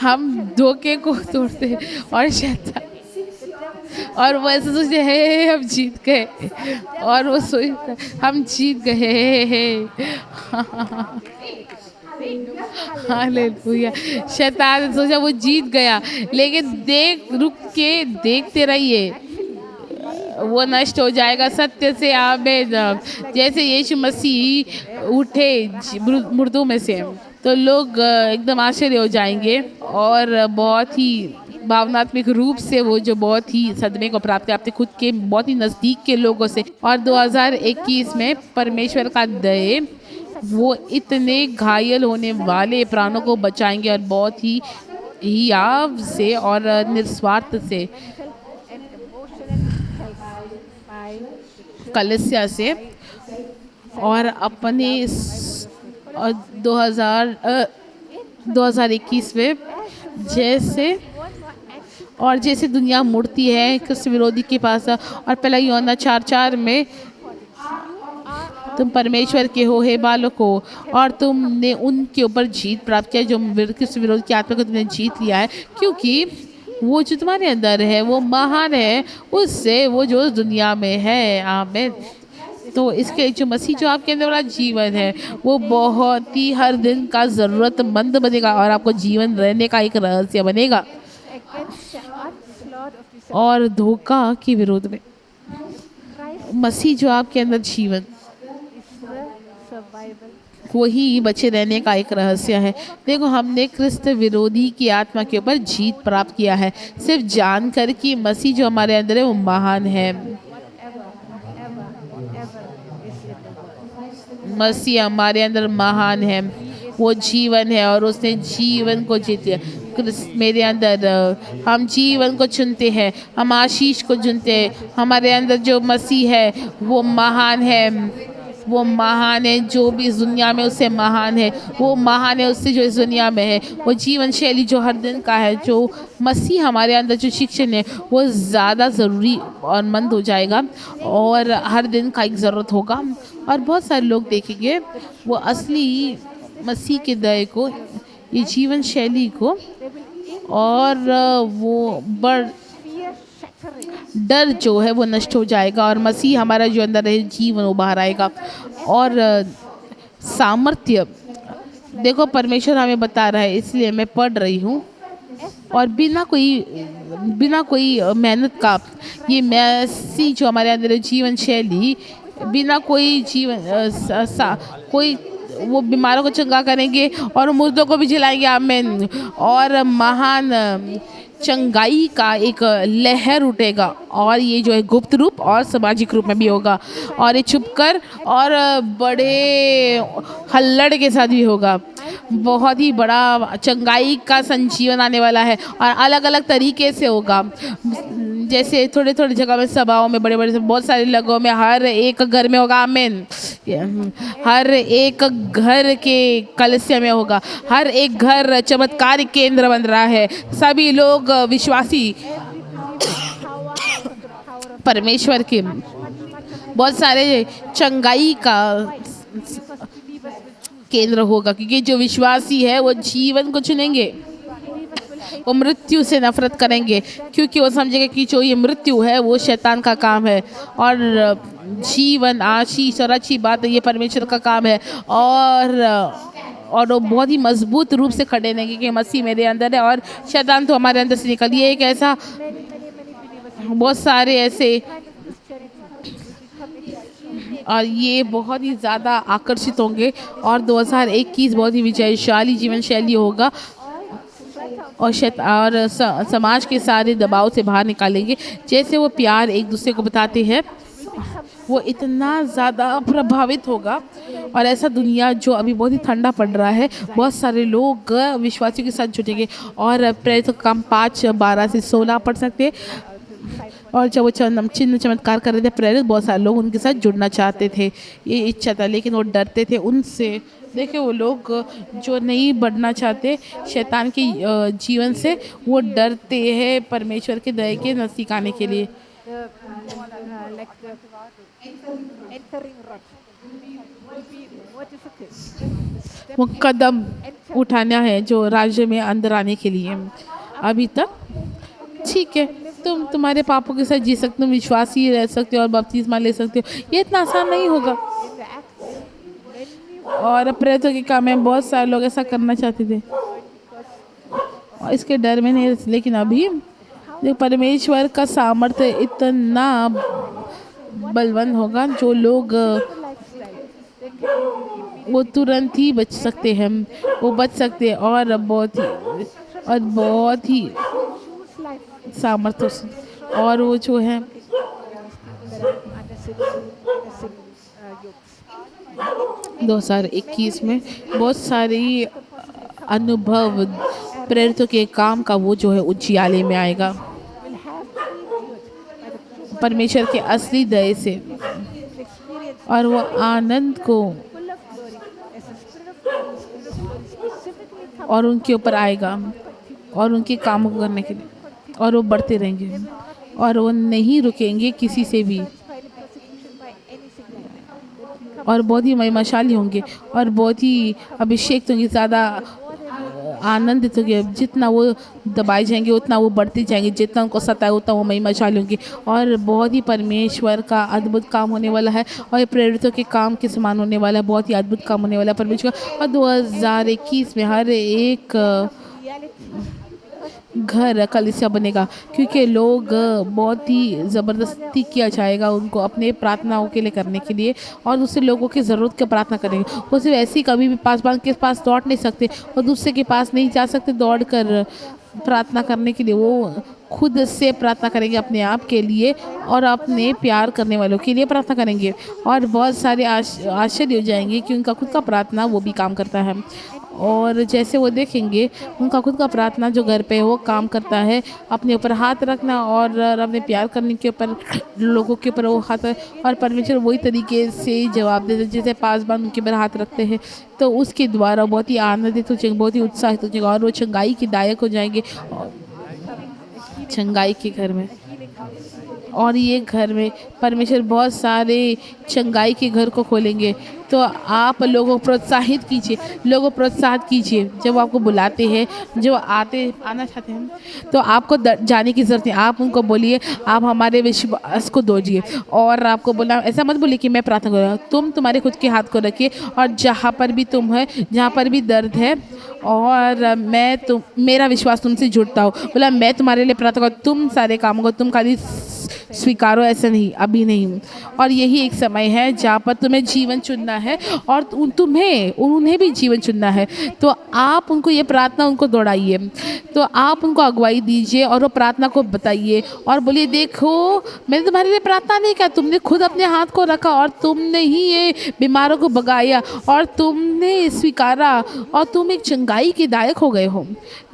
हम धोखे को तोड़ते हैं और शैतान और वो ऐसे सोचते हैं हम जीत गए और वो सोचते हम जीत गए हैं। हालेलुया। शैतान ने सोचा वो जीत गया, लेकिन रुक के देखते रहिए वो नष्ट हो जाएगा सत्य से। आमीन। जैसे यीशु मसीह उठे मुर्दों में से तो लोग एकदम आश्चर्य हो जाएंगे और बहुत ही भावनात्मक रूप से वो जो बहुत ही सदमे को प्राप्त करते खुद के बहुत ही नज़दीक के लोगों से। और 2021 में परमेश्वर का दया वो इतने घायल होने वाले प्राणों को बचाएंगे और बहुत ही हियाव से और निस्वार्थ से कलिसिया से और अपने 2021 में जैसे दुनिया मुड़ती है कृष्ण विरोधी के पास। और पहला यूहन्ना 4:4 में तुम परमेश्वर के हो हे बालको और तुमने उनके ऊपर जीत प्राप्त किया जो कृष्ण विरोधी की आत्मा को तुमने जीत लिया है, क्योंकि वो जो तुम्हारे अंदर है वो महान है उससे वो जो दुनिया में है। आमीन। तो इसके जो मसीह जो आपके अंदर वाला जीवन है वो बहुत ही हर दिन का ज़रूरतमंद बनेगा और आपको जीवन रहने का एक रहस्य बनेगा। और धोखा के विरोध में। Christ मसीह जो आपके अंदर जीवन, is the survival. वही बचे रहने का एक रहस्य है। देखो, हमने क्रिस्त विरोधी की आत्मा के ऊपर जीत प्राप्त किया है, सिर्फ जानकर कि मसीह जो हमारे अंदर है वो महान है। Whatever is in the world. मसीह हमारे अंदर महान है, वो जीवन है और उसने जीवन को जीत लिया। क्रिस्त मेरे अंदर, हम जीवन को चुनते हैं, हम आशीष को चुनते हैं। हमारे अंदर जो मसीह है वो महान है, वो महान है। जो भी इस दुनिया में उससे महान है, वो महान है उससे जो इस दुनिया में है। वो जीवन शैली जो हर दिन का है, जो मसीह हमारे अंदर जो शिक्षण है वो ज़्यादा ज़रूरी और मंद हो जाएगा और हर दिन का एक ज़रूरत होगा। और बहुत सारे लोग देखेंगे वो असली मसीह के दया को, ये जीवन शैली को, और वो बड़ Fear saturates. डर जो है वो नष्ट हो जाएगा और मसीह हमारा जो अंदर है जीवन वो बाहर आएगा। और सामर्थ्य, देखो परमेश्वर हमें बता रहा है, इसलिए मैं पढ़ रही हूँ। और बिना कोई मेहनत का ये मसीह जो हमारे अंदर है जीवन शैली, बिना कोई कोई वो बीमारों को चंगा करेंगे और मुर्दों को भी जिलाएंगे। आमीन। और महान चंगाई का एक लहर उठेगा और ये जो है गुप्त रूप और सामाजिक रूप में भी होगा और ये छुपकर और बड़े हल्लड़ के साथ भी होगा। बहुत ही बड़ा चंगाई का संजीवन आने वाला है और अलग अलग तरीके से होगा। जैसे थोड़े थोड़े जगह में, सभाओं में, बड़े बड़े बहुत सारे लोगों में, हर एक घर में होगा। आमीन। हर एक घर के कलीसिया में होगा। हर एक घर चमत्कार केंद्र बन रहा है। सभी लोग विश्वासी परमेश्वर के, बहुत सारे चंगाई का केंद्र होगा क्योंकि जो विश्वासी है वो जीवन को चुनेंगे, वो मृत्यु से नफरत करेंगे क्योंकि वो समझेंगे कि जो ये मृत्यु है वो शैतान का काम है और जीवन, आशीष और अच्छी बात है ये परमेश्वर का काम है। और वो बहुत ही मजबूत रूप से खड़े रहेंगे कि मसीह मेरे अंदर है और शैतान तो हमारे अंदर से निकल। ये एक ऐसा, बहुत सारे ऐसे, और ये बहुत ही ज़्यादा आकर्षित होंगे और 2021 बहुत ही विजयशाली जीवन शैली होगा और समाज के सारे दबाव से बाहर निकालेंगे। जैसे वो प्यार एक दूसरे को बताते हैं वो इतना ज़्यादा प्रभावित होगा। और ऐसा दुनिया जो अभी बहुत ही ठंडा पड़ रहा है, बहुत सारे लोग विश्वासियों के साथ जुटेंगे और प्रेरित का काम 5:12 से 16 पढ़ सकते हैं। और जब वो चिन्ह चमत्कार कर रहे थे प्रेरित, बहुत सारे लोग उनके साथ जुड़ना चाहते थे, ये इच्छा था, लेकिन वो डरते थे उनसे। देखिए वो लोग जो नहीं बढ़ना चाहते शैतान के जीवन से, वो डरते हैं परमेश्वर के दया के नज़दीक आने के लिए। वो कदम उठाना है जो राज्य में अंदर आने के लिए। अभी तक ठीक है, तुम्हारे पापों के साथ जी सकते हो, विश्वासी रह सकते हो और बपतिस्मा ले सकते हो। ये इतना आसान नहीं होगा। और प्रेरितों के काम में बहुत सारे लोग ऐसा करना चाहते थे और इसके डर में नहीं, लेकिन अभी परमेश्वर का सामर्थ्य इतना बलवान होगा, जो लोग वो तुरंत ही बच सकते हैं, वो बच सकते हैं और बहुत ही सामर्थ्य। और वो जो है 2021 में बहुत सारी अनुभव प्रेरितों के काम का वो जो है उजियाले में आएगा परमेश्वर के असली दया से, और वो आनंद को और उनके ऊपर आएगा और उनके कामों को करने के लिए, और वो बढ़ते रहेंगे और वो नहीं रुकेंगे किसी से भी, और बहुत ही महिमाशाली होंगे और बहुत ही अभिषेक होंगे, ज़्यादा आनंदित होंगे। जितना वो दबाए जाएंगे उतना वो बढ़ते जाएंगे, जितना उनको सताए उतना वो महिमाशाली होंगे और बहुत ही परमेश्वर का अद्भुत काम होने वाला है और ये प्रेरितों के काम के समान होने वाला है, बहुत ही अद्भुत काम होने वाला है परमेश्वर। और 2021 में हर एक घर कलीसिया बनेगा, क्योंकि लोग बहुत ही ज़बरदस्ती किया जाएगा उनको अपने प्रार्थनाओं के लिए करने के लिए, और दूसरे लोगों की ज़रूरत की प्रार्थना करेंगे। वो सिर्फ ऐसे ही कभी भी पासवान के पास दौड़ नहीं सकते और दूसरे के पास नहीं जा सकते दौड़ कर प्रार्थना करने के लिए। वो खुद से प्रार्थना करेंगे अपने आप के लिए और अपने प्यार करने वालों के लिए प्रार्थना करेंगे, और बहुत सारे आश्चर्य हो जाएंगे कि उनका खुद का प्रार्थना वो भी काम करता है। और जैसे वो देखेंगे उनका खुद का प्रार्थना जो घर पे वो काम करता है, अपने ऊपर हाथ रखना और अपने प्यार करने के ऊपर लोगों के ऊपर वो हाथ, और परमेश्वर वही तरीके से जवाब देते जैसे पासवान उनके ऊपर हाथ रखते हैं, तो उसके द्वारा बहुत ही आनंदित हो जाएंगे, बहुत ही उत्साहित हो जाएंगे और वो चंगाई के दायक हो जाएंगे चंगाई के घर में। और ये घर में परमेश्वर बहुत सारे चंगाई के घर को खोलेंगे। तो आप लोगों को प्रोत्साहित कीजिए, लोगों को प्रोत्साहित कीजिए जब वो आपको बुलाते हैं, जब आना चाहते हैं तो आपको जाने की ज़रूरत है। आप उनको बोलिए, आप हमारे विश्वास को दौड़िए, और आपको बोला ऐसा मत बोलिए कि मैं प्रार्थना कर रहा हूँ। तुम तुम्हारे खुद के हाथ को रखिए, और जहाँ पर भी तुम है, जहाँ पर भी दर्द है, और मेरा विश्वास तुमसे जुड़ता हो, बोला मैं तुम्हारे लिए प्रार्थना करूँ, तुम सारे कामों को तुम खाली स्वीकारो, ऐसा नहीं, अभी नहीं। और यही एक समय है जहाँ पर तुम्हें जीवन चुनना है, और तुम्हें उन्हें भी जीवन चुनना है। तो आप उनको ये प्रार्थना उनको दौड़ाइए, तो आप उनको अगुवाई दीजिए और वो प्रार्थना को बताइए और बोलिए, देखो मैंने तुम्हारे लिए प्रार्थना नहीं किया, तुमने खुद अपने हाथ को रखा और तुमने ही ये बीमारों को भगाया और तुमने स्वीकारा और तुम एक चंगाई के दायक हो गए हो।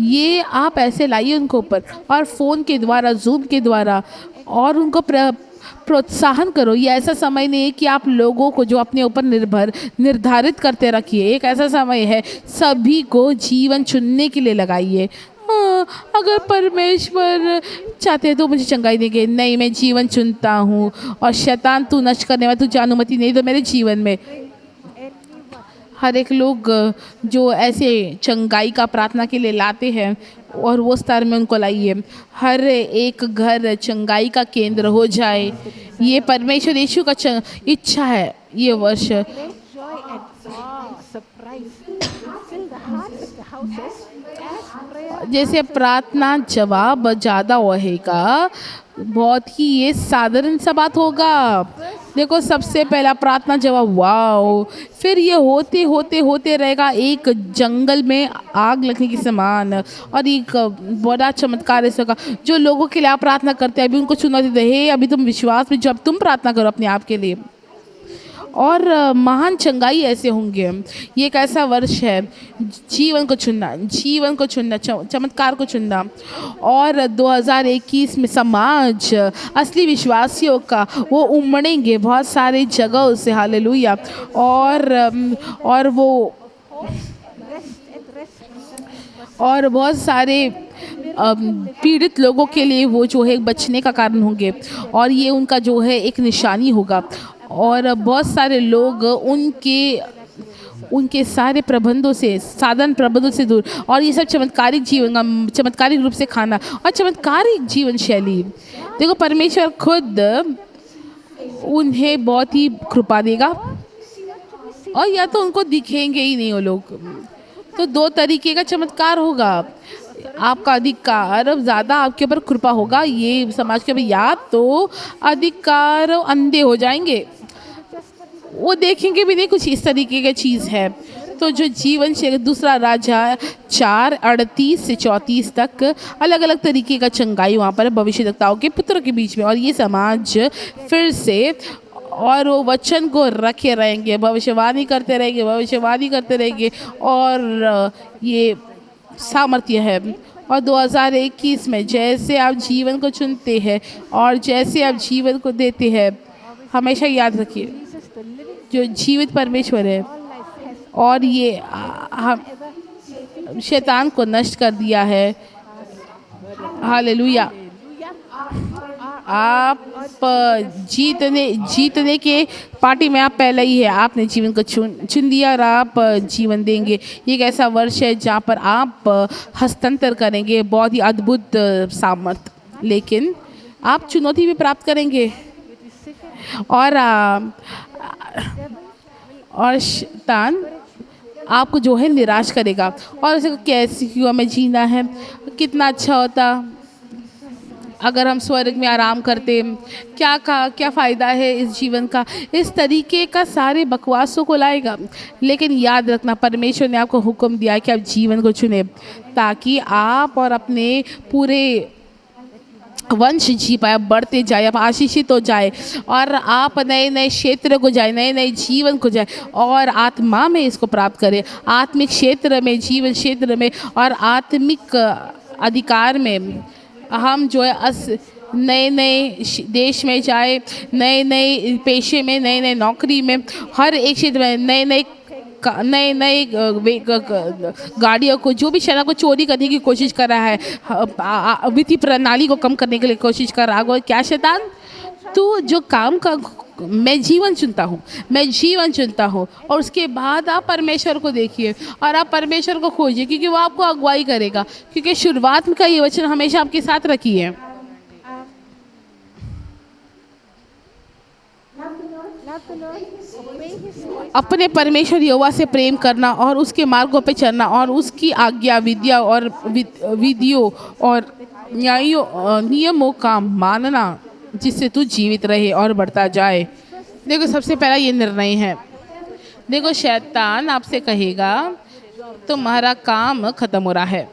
ये आप ऐसे लाइए उनको ऊपर, और फ़ोन के द्वारा, जूम के द्वारा, और उनको प्रोत्साहन करो। ये ऐसा समय नहीं है कि आप लोगों को जो अपने ऊपर निर्धारित करते रखिए। एक ऐसा समय है सभी को जीवन चुनने के लिए लगाइए। हाँ, अगर परमेश्वर चाहते हैं तो मुझे चंगाई देंगे, नहीं मैं जीवन चुनता हूँ, और शैतान तू नष्ट करने वाला, तुझे अनुमति नहीं दो मेरे जीवन में। हर एक लोग जो ऐसे चंगाई का प्रार्थना के लिए लाते हैं और वो स्तर में उनको लाइए, हर एक घर चंगाई का केंद्र हो जाए। ये परमेश्वर यीशु का इच्छा है। ये वर्ष जैसे प्रार्थना जवाब ज़्यादा होएगा, बहुत ही ये साधारण सा बात होगा। देखो सबसे पहला प्रार्थना जवाब, वाओ, फिर ये होते होते होते रहेगा एक जंगल में आग लगने के समान, और एक बड़ा चमत्कार ऐसा होगा। जो लोगों के लिए आप प्रार्थना करते हैं अभी उनको चुनौती दे, हे अभी तुम विश्वास में, जब तुम प्रार्थना करो अपने आप के लिए, और महान चंगाई ऐसे होंगे। ये एक ऐसा वर्ष है जीवन को चुनना, जीवन को चुनना, चमत्कार को चुनना। और 2021 में समाज असली विश्वासियों का वो उमड़ेंगे बहुत सारे जगहों से, हालेलुया। और बहुत सारे पीड़ित लोगों के लिए वो जो है बचने का कारण होंगे, और ये उनका जो है एक निशानी होगा। और बहुत सारे लोग उनके सारे प्रबंधों से, साधन प्रबंधों से दूर, और ये सब चमत्कारिक रूप से खाना और चमत्कारिक जीवन शैली। देखो परमेश्वर खुद उन्हें बहुत ही कृपा देगा, और या तो उनको दिखेंगे ही नहीं वो लोग। तो दो तरीके का चमत्कार होगा, आपका अधिकार ज़्यादा आपके ऊपर कृपा होगा ये समाज के ऊपर, या तो अधिकार अंधे हो जाएंगे, वो देखेंगे भी नहीं कुछ इस तरीके की चीज़ है। तो जो जीवन से दूसरा राजा 4:38 से 34 तक अलग अलग तरीके का चंगाई वहाँ पर भविष्यद्वक्ताओं के पुत्रों के बीच में, और ये समाज फिर से और वो वचन को रखे रहेंगे, भविष्यवाणी करते रहेंगे, और ये सामर्थ्य है। और 2021 में जैसे आप जीवन को चुनते हैं और जैसे आप जीवन को देते हैं, हमेशा याद रखिए जो जीवित परमेश्वर है, और ये शैतान को नष्ट कर दिया है, हालेलुया। आप जीतने के पार्टी में आप पहले ही है, आपने जीवन को चुन लिया और आप जीवन देंगे। ये एक ऐसा वर्ष है जहाँ पर आप हस्तांतर करेंगे बहुत ही अद्भुत सामर्थ, लेकिन आप चुनौती भी प्राप्त करेंगे, और शैतान आपको जो है निराश करेगा और उसे कैसे क्यों हमें जीना है, कितना अच्छा होता अगर हम स्वर्ग में आराम करते, क्या फ़ायदा है इस जीवन का। इस तरीके का सारे बकवासों को लाएगा। लेकिन याद रखना, परमेश्वर ने आपको हुक्म दिया है कि आप जीवन को चुने ताकि आप और अपने पूरे वंश जी पाए, बढ़ते जाए, आप आशीषित हो जाए और आप नए नए क्षेत्र को जाए, नए नए जीवन को जाए और आत्मा में इसको प्राप्त करें, आत्मिक क्षेत्र में, जीवन क्षेत्र में और आत्मिक अधिकार में। हम जो है नए नए देश में जाए, नए नए पेशे में, नए नए नौकरी में, हर एक क्षेत्र में नए नए गाड़ियों को, जो भी शराब को चोरी करने की कोशिश कर रहा है, वित्तीय प्रणाली को कम करने के लिए कोशिश कर रहा है, क्या शैतान, तो जो काम का मैं जीवन चुनता हूँ और उसके बाद आप परमेश्वर को देखिए और आप परमेश्वर को खोजिए क्योंकि वो आपको अगुवाई करेगा, क्योंकि शुरुआत में का ये वचन हमेशा आपके साथ रखी है। अपने परमेश्वर यहोवा से प्रेम करना और उसके मार्गों पे चलना और उसकी आज्ञा विधियों और नियमों का मानना, जिससे तू जीवित रहे और बढ़ता जाए। देखो, सबसे पहला ये निर्णय है। देखो, शैतान आपसे कहेगा तुम्हारा काम खत्म हो रहा है,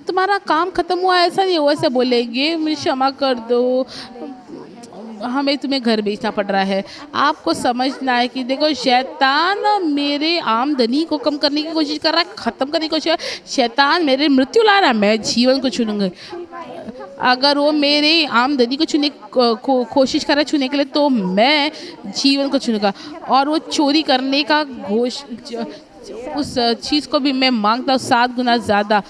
तुम्हारा काम खत्म हुआ, ऐसा नहीं, वैसे बोलेंगे मुझे क्षमा कर दो, हमें तुम्हें घर बेचना पड़ रहा है। आपको समझना है कि देखो, शैतान मेरे आमदनी को कम करने की कोशिश कर रहा है, ख़त्म करने की कोशिश कर रहा है। शैतान मेरे मृत्यु ला रहा है, मैं जीवन को चुनूंगा। अगर वो मेरे आमदनी को चुनने कोशिश कर रहा है चुनने के लिए, तो मैं जीवन को चुनूंगा। और वो चोरी करने का उस चीज़ को भी मैं मांगता हूँ 7 गुना ज़्यादा।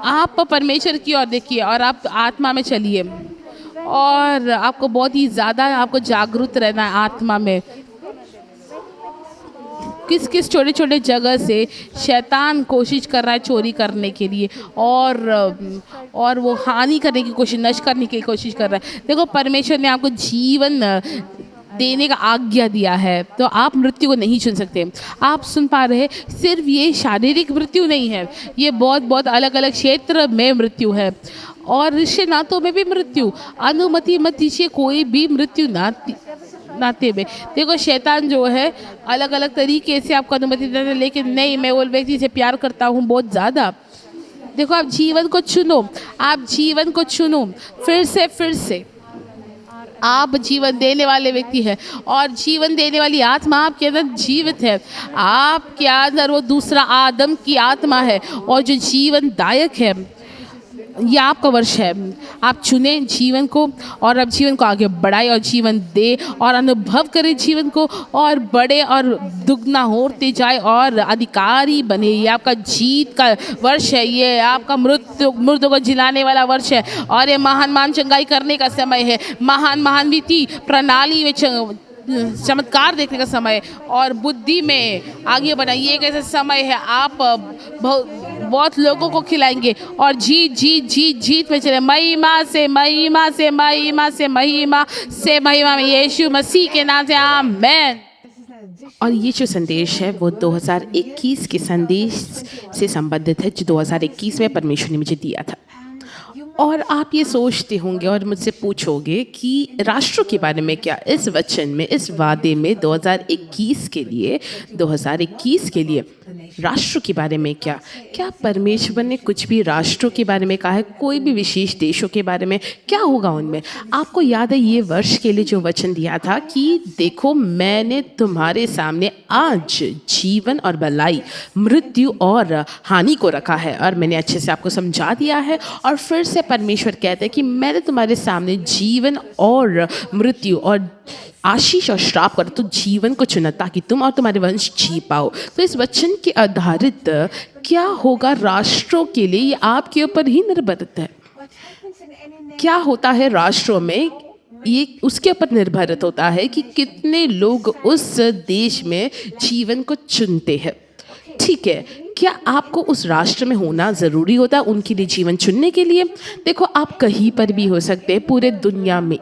आप परमेश्वर की ओर देखिए और आप आत्मा में चलिए और आपको बहुत ही ज़्यादा आपको जागरूक रहना है आत्मा में। किस किस छोटे छोटे जगह से शैतान कोशिश कर रहा है चोरी करने के लिए और वो हानि करने की कोशिश, नष्ट करने की कोशिश कर रहा है। देखो, परमेश्वर ने आपको जीवन देने का आज्ञा दिया है, तो आप मृत्यु को नहीं चुन सकते। आप सुन पा रहे हैं, सिर्फ ये शारीरिक मृत्यु नहीं है, ये बहुत अलग अलग क्षेत्र में मृत्यु है और रिश्ते नातों में भी मृत्यु। अनुमति मत दीजिए कोई भी मृत्यु नाते में। देखो, शैतान जो है अलग अलग तरीके से आपको अनुमति देता है, लेकिन नहीं, मैं वो व्यक्ति से प्यार करता हूँ बहुत ज़्यादा। देखो, आप जीवन को चुनो, आप जीवन को चुनो फिर से। आप जीवन देने वाले व्यक्ति हैं और जीवन देने वाली आत्मा आपके अंदर जीवित है। आपके अंदर वो दूसरा आदम की आत्मा है और जो जीवनदायक है। यह आपका वर्ष है, आप चुने जीवन को और अब जीवन को आगे बढ़ाए और जीवन दे और अनुभव करें जीवन को और बढ़े और दुगना होते जाए और अधिकारी बने। ये आपका जीत का वर्ष है, ये आपका मुर्दों को जिलाने वाला वर्ष है और ये महान चंगाई करने का समय है, महान वित्तीय प्रणाली में चमत्कार देखने का समय और बुद्धि में आगे बढ़ना। ये एक ऐसा समय है, आप बहुत लोगों को खिलाएंगे और जीत में चले, महिमा से महिमा में, यीशु मसीह के नाम से आमीन। और ये जो संदेश है वो 2021 के संदेश से संबंधित है, जो 2021 में परमेश्वर ने मुझे दिया था। और आप ये सोचते होंगे और मुझसे पूछोगे कि राष्ट्रों के बारे में क्या, इस वचन में, इस वादे में 2021 के लिए राष्ट्रों के बारे में क्या परमेश्वर ने कुछ भी राष्ट्रों के बारे में कहा है, कोई भी विशेष देशों के बारे में? क्या होगा उनमें? आपको याद है ये वर्ष के लिए जो वचन दिया था कि देखो, मैंने तुम्हारे सामने आज जीवन और भलाई, मृत्यु और हानि को रखा है और मैंने अच्छे से आपको समझा दिया है। और फिर से परमेश्वर कहते हैं कि मैंने तुम्हारे सामने जीवन और मृत्यु और आशीष और श्राप कर, तो जीवन को चुना ताकि तुम और तुम्हारे वंश जी पाओ। तो इस वचन के आधारित क्या होगा राष्ट्रों के लिए, ये आपके ऊपर ही निर्भरित है। क्या होता है राष्ट्रों में, ये उसके ऊपर निर्भरित होता है कि कितने लोग उस देश में जीवन को चुनते हैं। ठीक है, क्या आपको उस राष्ट्र में होना ज़रूरी होता है उनके लिए जीवन चुनने के लिए? देखो, आप कहीं पर भी हो सकते हैं पूरे दुनिया में,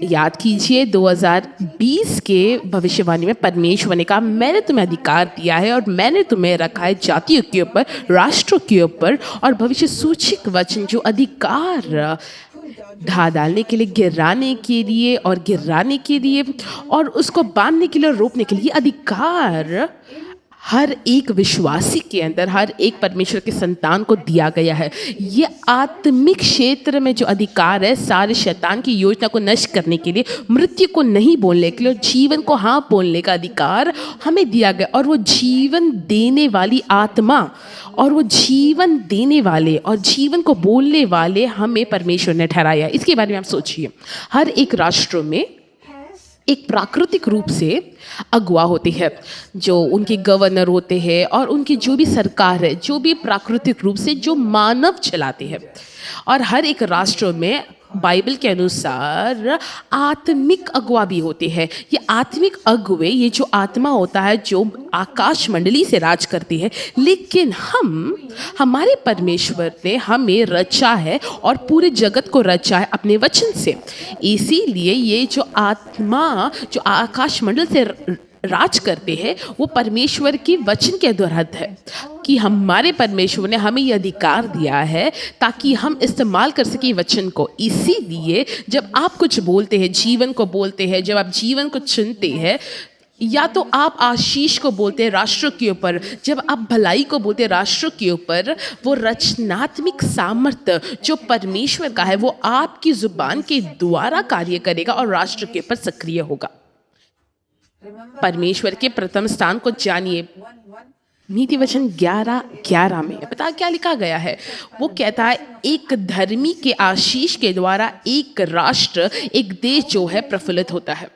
याद कीजिए 2020 के भविष्यवाणी में परमेश्वर ने कहा, मैंने तुम्हें अधिकार दिया है और मैंने तुम्हें रखा है जातियों के ऊपर, राष्ट्रों के ऊपर। और भविष्य सूचक वचन जो अधिकार ढा डालने के लिए, गिराने के लिए और गिराने के लिए और उसको बांधने के लिए और रोकने के लिए, अधिकार हर एक विश्वासी के अंदर, हर एक परमेश्वर के संतान को दिया गया है। ये आत्मिक क्षेत्र में जो अधिकार है, सारे शैतान की योजना को नष्ट करने के लिए, मृत्यु को नहीं बोलने के लिए और जीवन को हाँ बोलने का अधिकार हमें दिया गया। और वो जीवन देने वाली आत्मा और वो जीवन देने वाले और जीवन को बोलने वाले हमें परमेश्वर ने ठहराया। इसके बारे में आप सोचिए, हर एक राष्ट्रों में एक प्राकृतिक रूप से अगुवा होते हैं, जो उनके गवर्नर होते हैं और उनकी जो भी सरकार है, जो भी प्राकृतिक रूप से जो मानव चलाते हैं। और हर एक राष्ट्र में बाइबल के अनुसार आत्मिक अगुवा भी होते हैं। ये आत्मिक अगुवे, ये जो आत्मा होता है जो आकाश मंडली से राज करती है, लेकिन हमारे परमेश्वर ने हमें रचा है और पूरे जगत को रचा है अपने वचन से। इसीलिए ये जो आत्मा जो आकाश मंडल से राज करते हैं, वो परमेश्वर के वचन के अधीन है कि हमारे परमेश्वर ने हमें ये अधिकार दिया है ताकि हम इस्तेमाल कर सकें वचन को। इसीलिए जब आप कुछ बोलते हैं, जीवन को बोलते हैं, जब आप जीवन को चुनते हैं, या तो आप आशीष को बोलते हैं राष्ट्र के ऊपर, जब आप भलाई को बोलते हैं राष्ट्र के ऊपर, वो रचनात्मक सामर्थ्य जो परमेश्वर का है वो आपकी जुबान के द्वारा कार्य करेगा और राष्ट्र के ऊपर सक्रिय होगा। परमेश्वर के प्रथम स्थान को जानिए। नीति वचन 11:11 में पता क्या लिखा गया है? वो कहता है, एक धर्मी के आशीष के द्वारा एक राष्ट्र, एक देश जो है प्रफुल्लित होता है।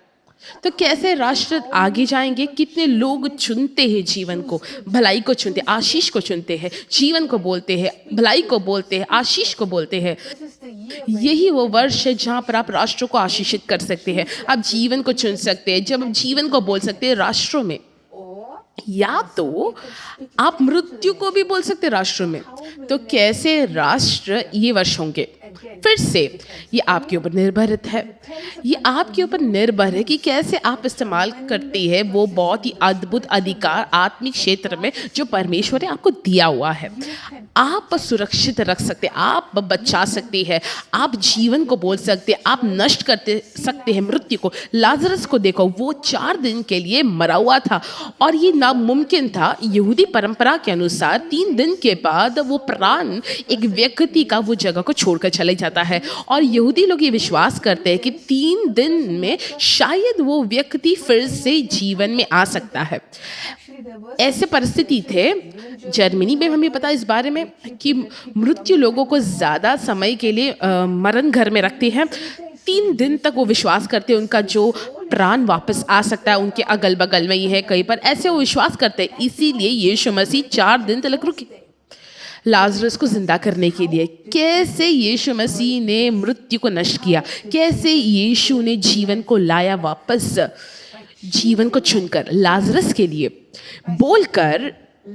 तो कैसे राष्ट्र आगे जाएंगे? कितने लोग चुनते हैं जीवन को, भलाई को चुनते, आशीष को चुनते हैं, जीवन को बोलते हैं, भलाई को बोलते हैं, आशीष को बोलते हैं। यही वो वर्ष है जहाँ पर आप राष्ट्रों को आशीषित कर सकते हैं, आप जीवन को चुन सकते हैं, जब आप जीवन को बोल सकते हैं राष्ट्रों में, या तो आप मृत्यु को भी बोल सकते हैं राष्ट्रों में। तो कैसे राष्ट्र ये वर्ष होंगे? फिर से ये आपके ऊपर निर्भरित है, ये आपके ऊपर निर्भर है कि कैसे आप इस्तेमाल करते हैं वो बहुत ही अद्भुत अधिकार आत्मिक क्षेत्र में जो परमेश्वर ने आपको दिया हुआ है। आप सुरक्षित रख सकते हैं, आप बचा सकते हैं, आप जीवन को बोल सकते हैं, आप नष्ट करते सकते हैं मृत्यु को। लाजरस को देखो, वो 4 दिन के लिए मरा हुआ था और ये नामुमकिन था। यहूदी परंपरा के अनुसार 3 दिन के बाद वो प्राण एक व्यक्ति का वो जगह को छोड़कर चले जाता है और यहूदी लोग ये विश्वास करते हैं कि 3 दिन में शायद वो व्यक्ति फिर से जीवन में आ सकता है। ऐसे परिस्थिति थे जर्मनी में, हमें पता इस बारे में कि मृत्यु लोगों को ज़्यादा समय के लिए मरण घर में रखते हैं। 3 दिन तक वो विश्वास करते हैं उनका जो प्राण वापस आ सकता है, उनके अगल बगल में ही है कहीं पर, ऐसे वो विश्वास करते हैं। इसीलिए यीशु मसीह 4 दिन तक रुके लाजरस को जिंदा करने के लिए। कैसे यीशु मसीह ने मृत्यु को नष्ट किया, कैसे यीशु ने जीवन को लाया वापस, जीवन को चुनकर लाजरस के लिए बोलकर,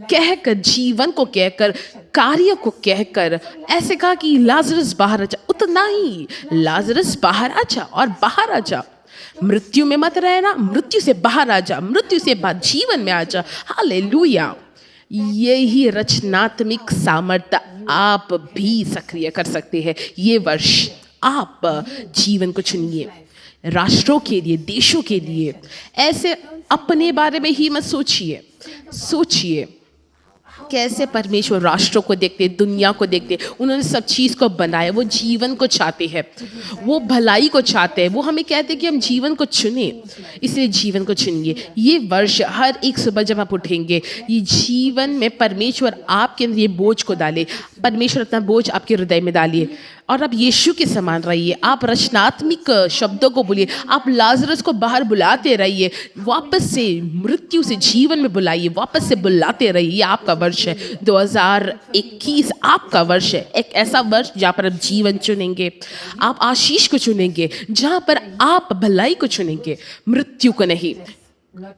कहकर, जीवन को कहकर, कार्य को कहकर ऐसे कहा कि लाजरस बाहर आ जा। उतना ही, लाजरस बाहर आ जा और बाहर आ जा, मृत्यु में मत रहना, मृत्यु से बाहर आ जा, मृत्यु से बाद जीवन में आ जा। हालेलुया। यही रचनात्मक सामर्थ्य आप भी सक्रिय कर सकते हैं। ये वर्ष आप जीवन को चुनिए, राष्ट्रों के लिए, देशों के लिए। ऐसे अपने बारे में ही मत सोचिए, सोचिए कैसे परमेश्वर राष्ट्रों को देखते, दुनिया को देखते। उन्होंने सब चीज़ को बनाया, वो जीवन को चाहते हैं, वो भलाई को चाहते हैं। वो हमें कहते हैं कि हम जीवन को चुने, इसलिए जीवन को चुनिए। ये वर्ष हर एक सुबह जब आप उठेंगे, ये जीवन में परमेश्वर आपके अंदर ये बोझ को डाले, परमेश्वर अपना बोझ आपके हृदय में डालिए और आप यीशु के समान रहिए। आप रचनात्मक शब्दों को बोलिए, आप लाजरस को बाहर बुलाते रहिए, वापस से मृत्यु से जीवन में बुलाइए, वापस से बुलाते रहिए। ये आपका वर्ष है, 2021 आपका वर्ष है, एक ऐसा वर्ष जहाँ पर आप जीवन चुनेंगे, आप आशीष को चुनेंगे, जहाँ पर आप भलाई को चुनेंगे, मृत्यु को नहीं,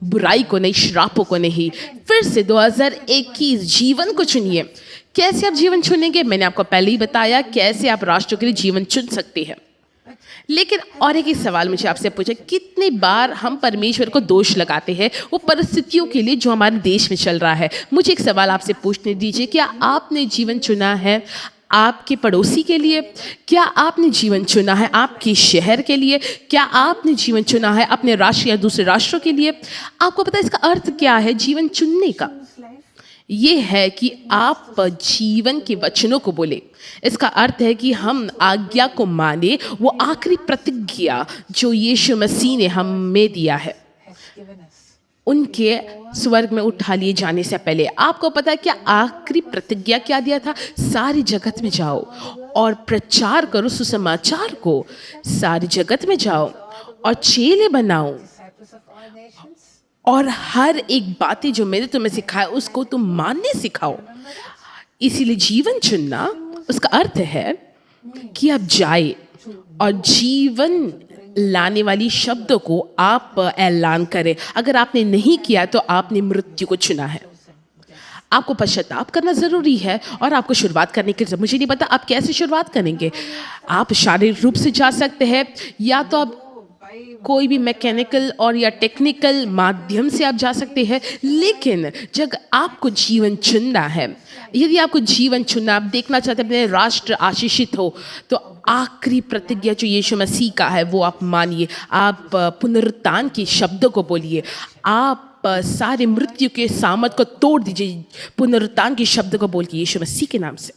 बुराई को नहीं, श्रापों को नहीं। फिर से 2021 जीवन को चुनिए। कैसे आप जीवन चुनेंगे? मैंने आपको पहले ही बताया कैसे आप राष्ट्रों के लिए जीवन चुन सकते हैं। लेकिन और एक ही सवाल मुझे आपसे पूछे, कितनी बार हम परमेश्वर को दोष लगाते हैं वो परिस्थितियों के लिए जो हमारे देश में चल रहा है। मुझे एक सवाल आपसे पूछने दीजिए, क्या आपने जीवन चुना है आपके पड़ोसी के लिए? क्या आपने जीवन चुना है आपके शहर के लिए? क्या आपने जीवन चुना है अपने राष्ट्र या दूसरे राष्ट्रों के लिए? आपको पता है इसका अर्थ क्या है जीवन चुनने का? ये है कि आप जीवन के वचनों को बोले। इसका अर्थ है कि हम आज्ञा को माने, वो आखिरी प्रतिज्ञा जो यीशु मसीह ने हमें दिया है उनके स्वर्ग में उठा लिए जाने से पहले। आपको पता है क्या आखिरी प्रतिज्ञा क्या दिया था? सारी जगत में जाओ और प्रचार करो सुसमाचार को, सारी जगत में जाओ और चेले बनाओ और हर एक बातें जो मैंने तुम्हें सिखाया उसको तुम मानने सिखाओ। इसीलिए जीवन चुनना उसका अर्थ है कि आप जाए और जीवन लाने वाली शब्दों को आप ऐलान करें। अगर आपने नहीं किया तो आपने मृत्यु को चुना है। आपको पश्चाताप करना ज़रूरी है और आपको शुरुआत करने की, मुझे नहीं पता आप कैसे शुरुआत करेंगे। आप शारीरिक रूप से जा सकते हैं या तो आप कोई भी मैकेनिकल और या टेक्निकल माध्यम से आप जा सकते हैं। लेकिन जब आपको जीवन चुनना है, यदि आपको जीवन चुनना, आप देखना चाहते हैं अपने राष्ट्र आशीषित हो, तो आखिरी प्रतिज्ञा जो यीशु मसीह का है वो आप मानिए। आप पुनरुत्थान के शब्दों को बोलिए। आप सारे मृत्यु के सामर्थ को तोड़ दीजिए पुनरुत्थान के शब्द को बोल के यीशु मसीह के नाम से।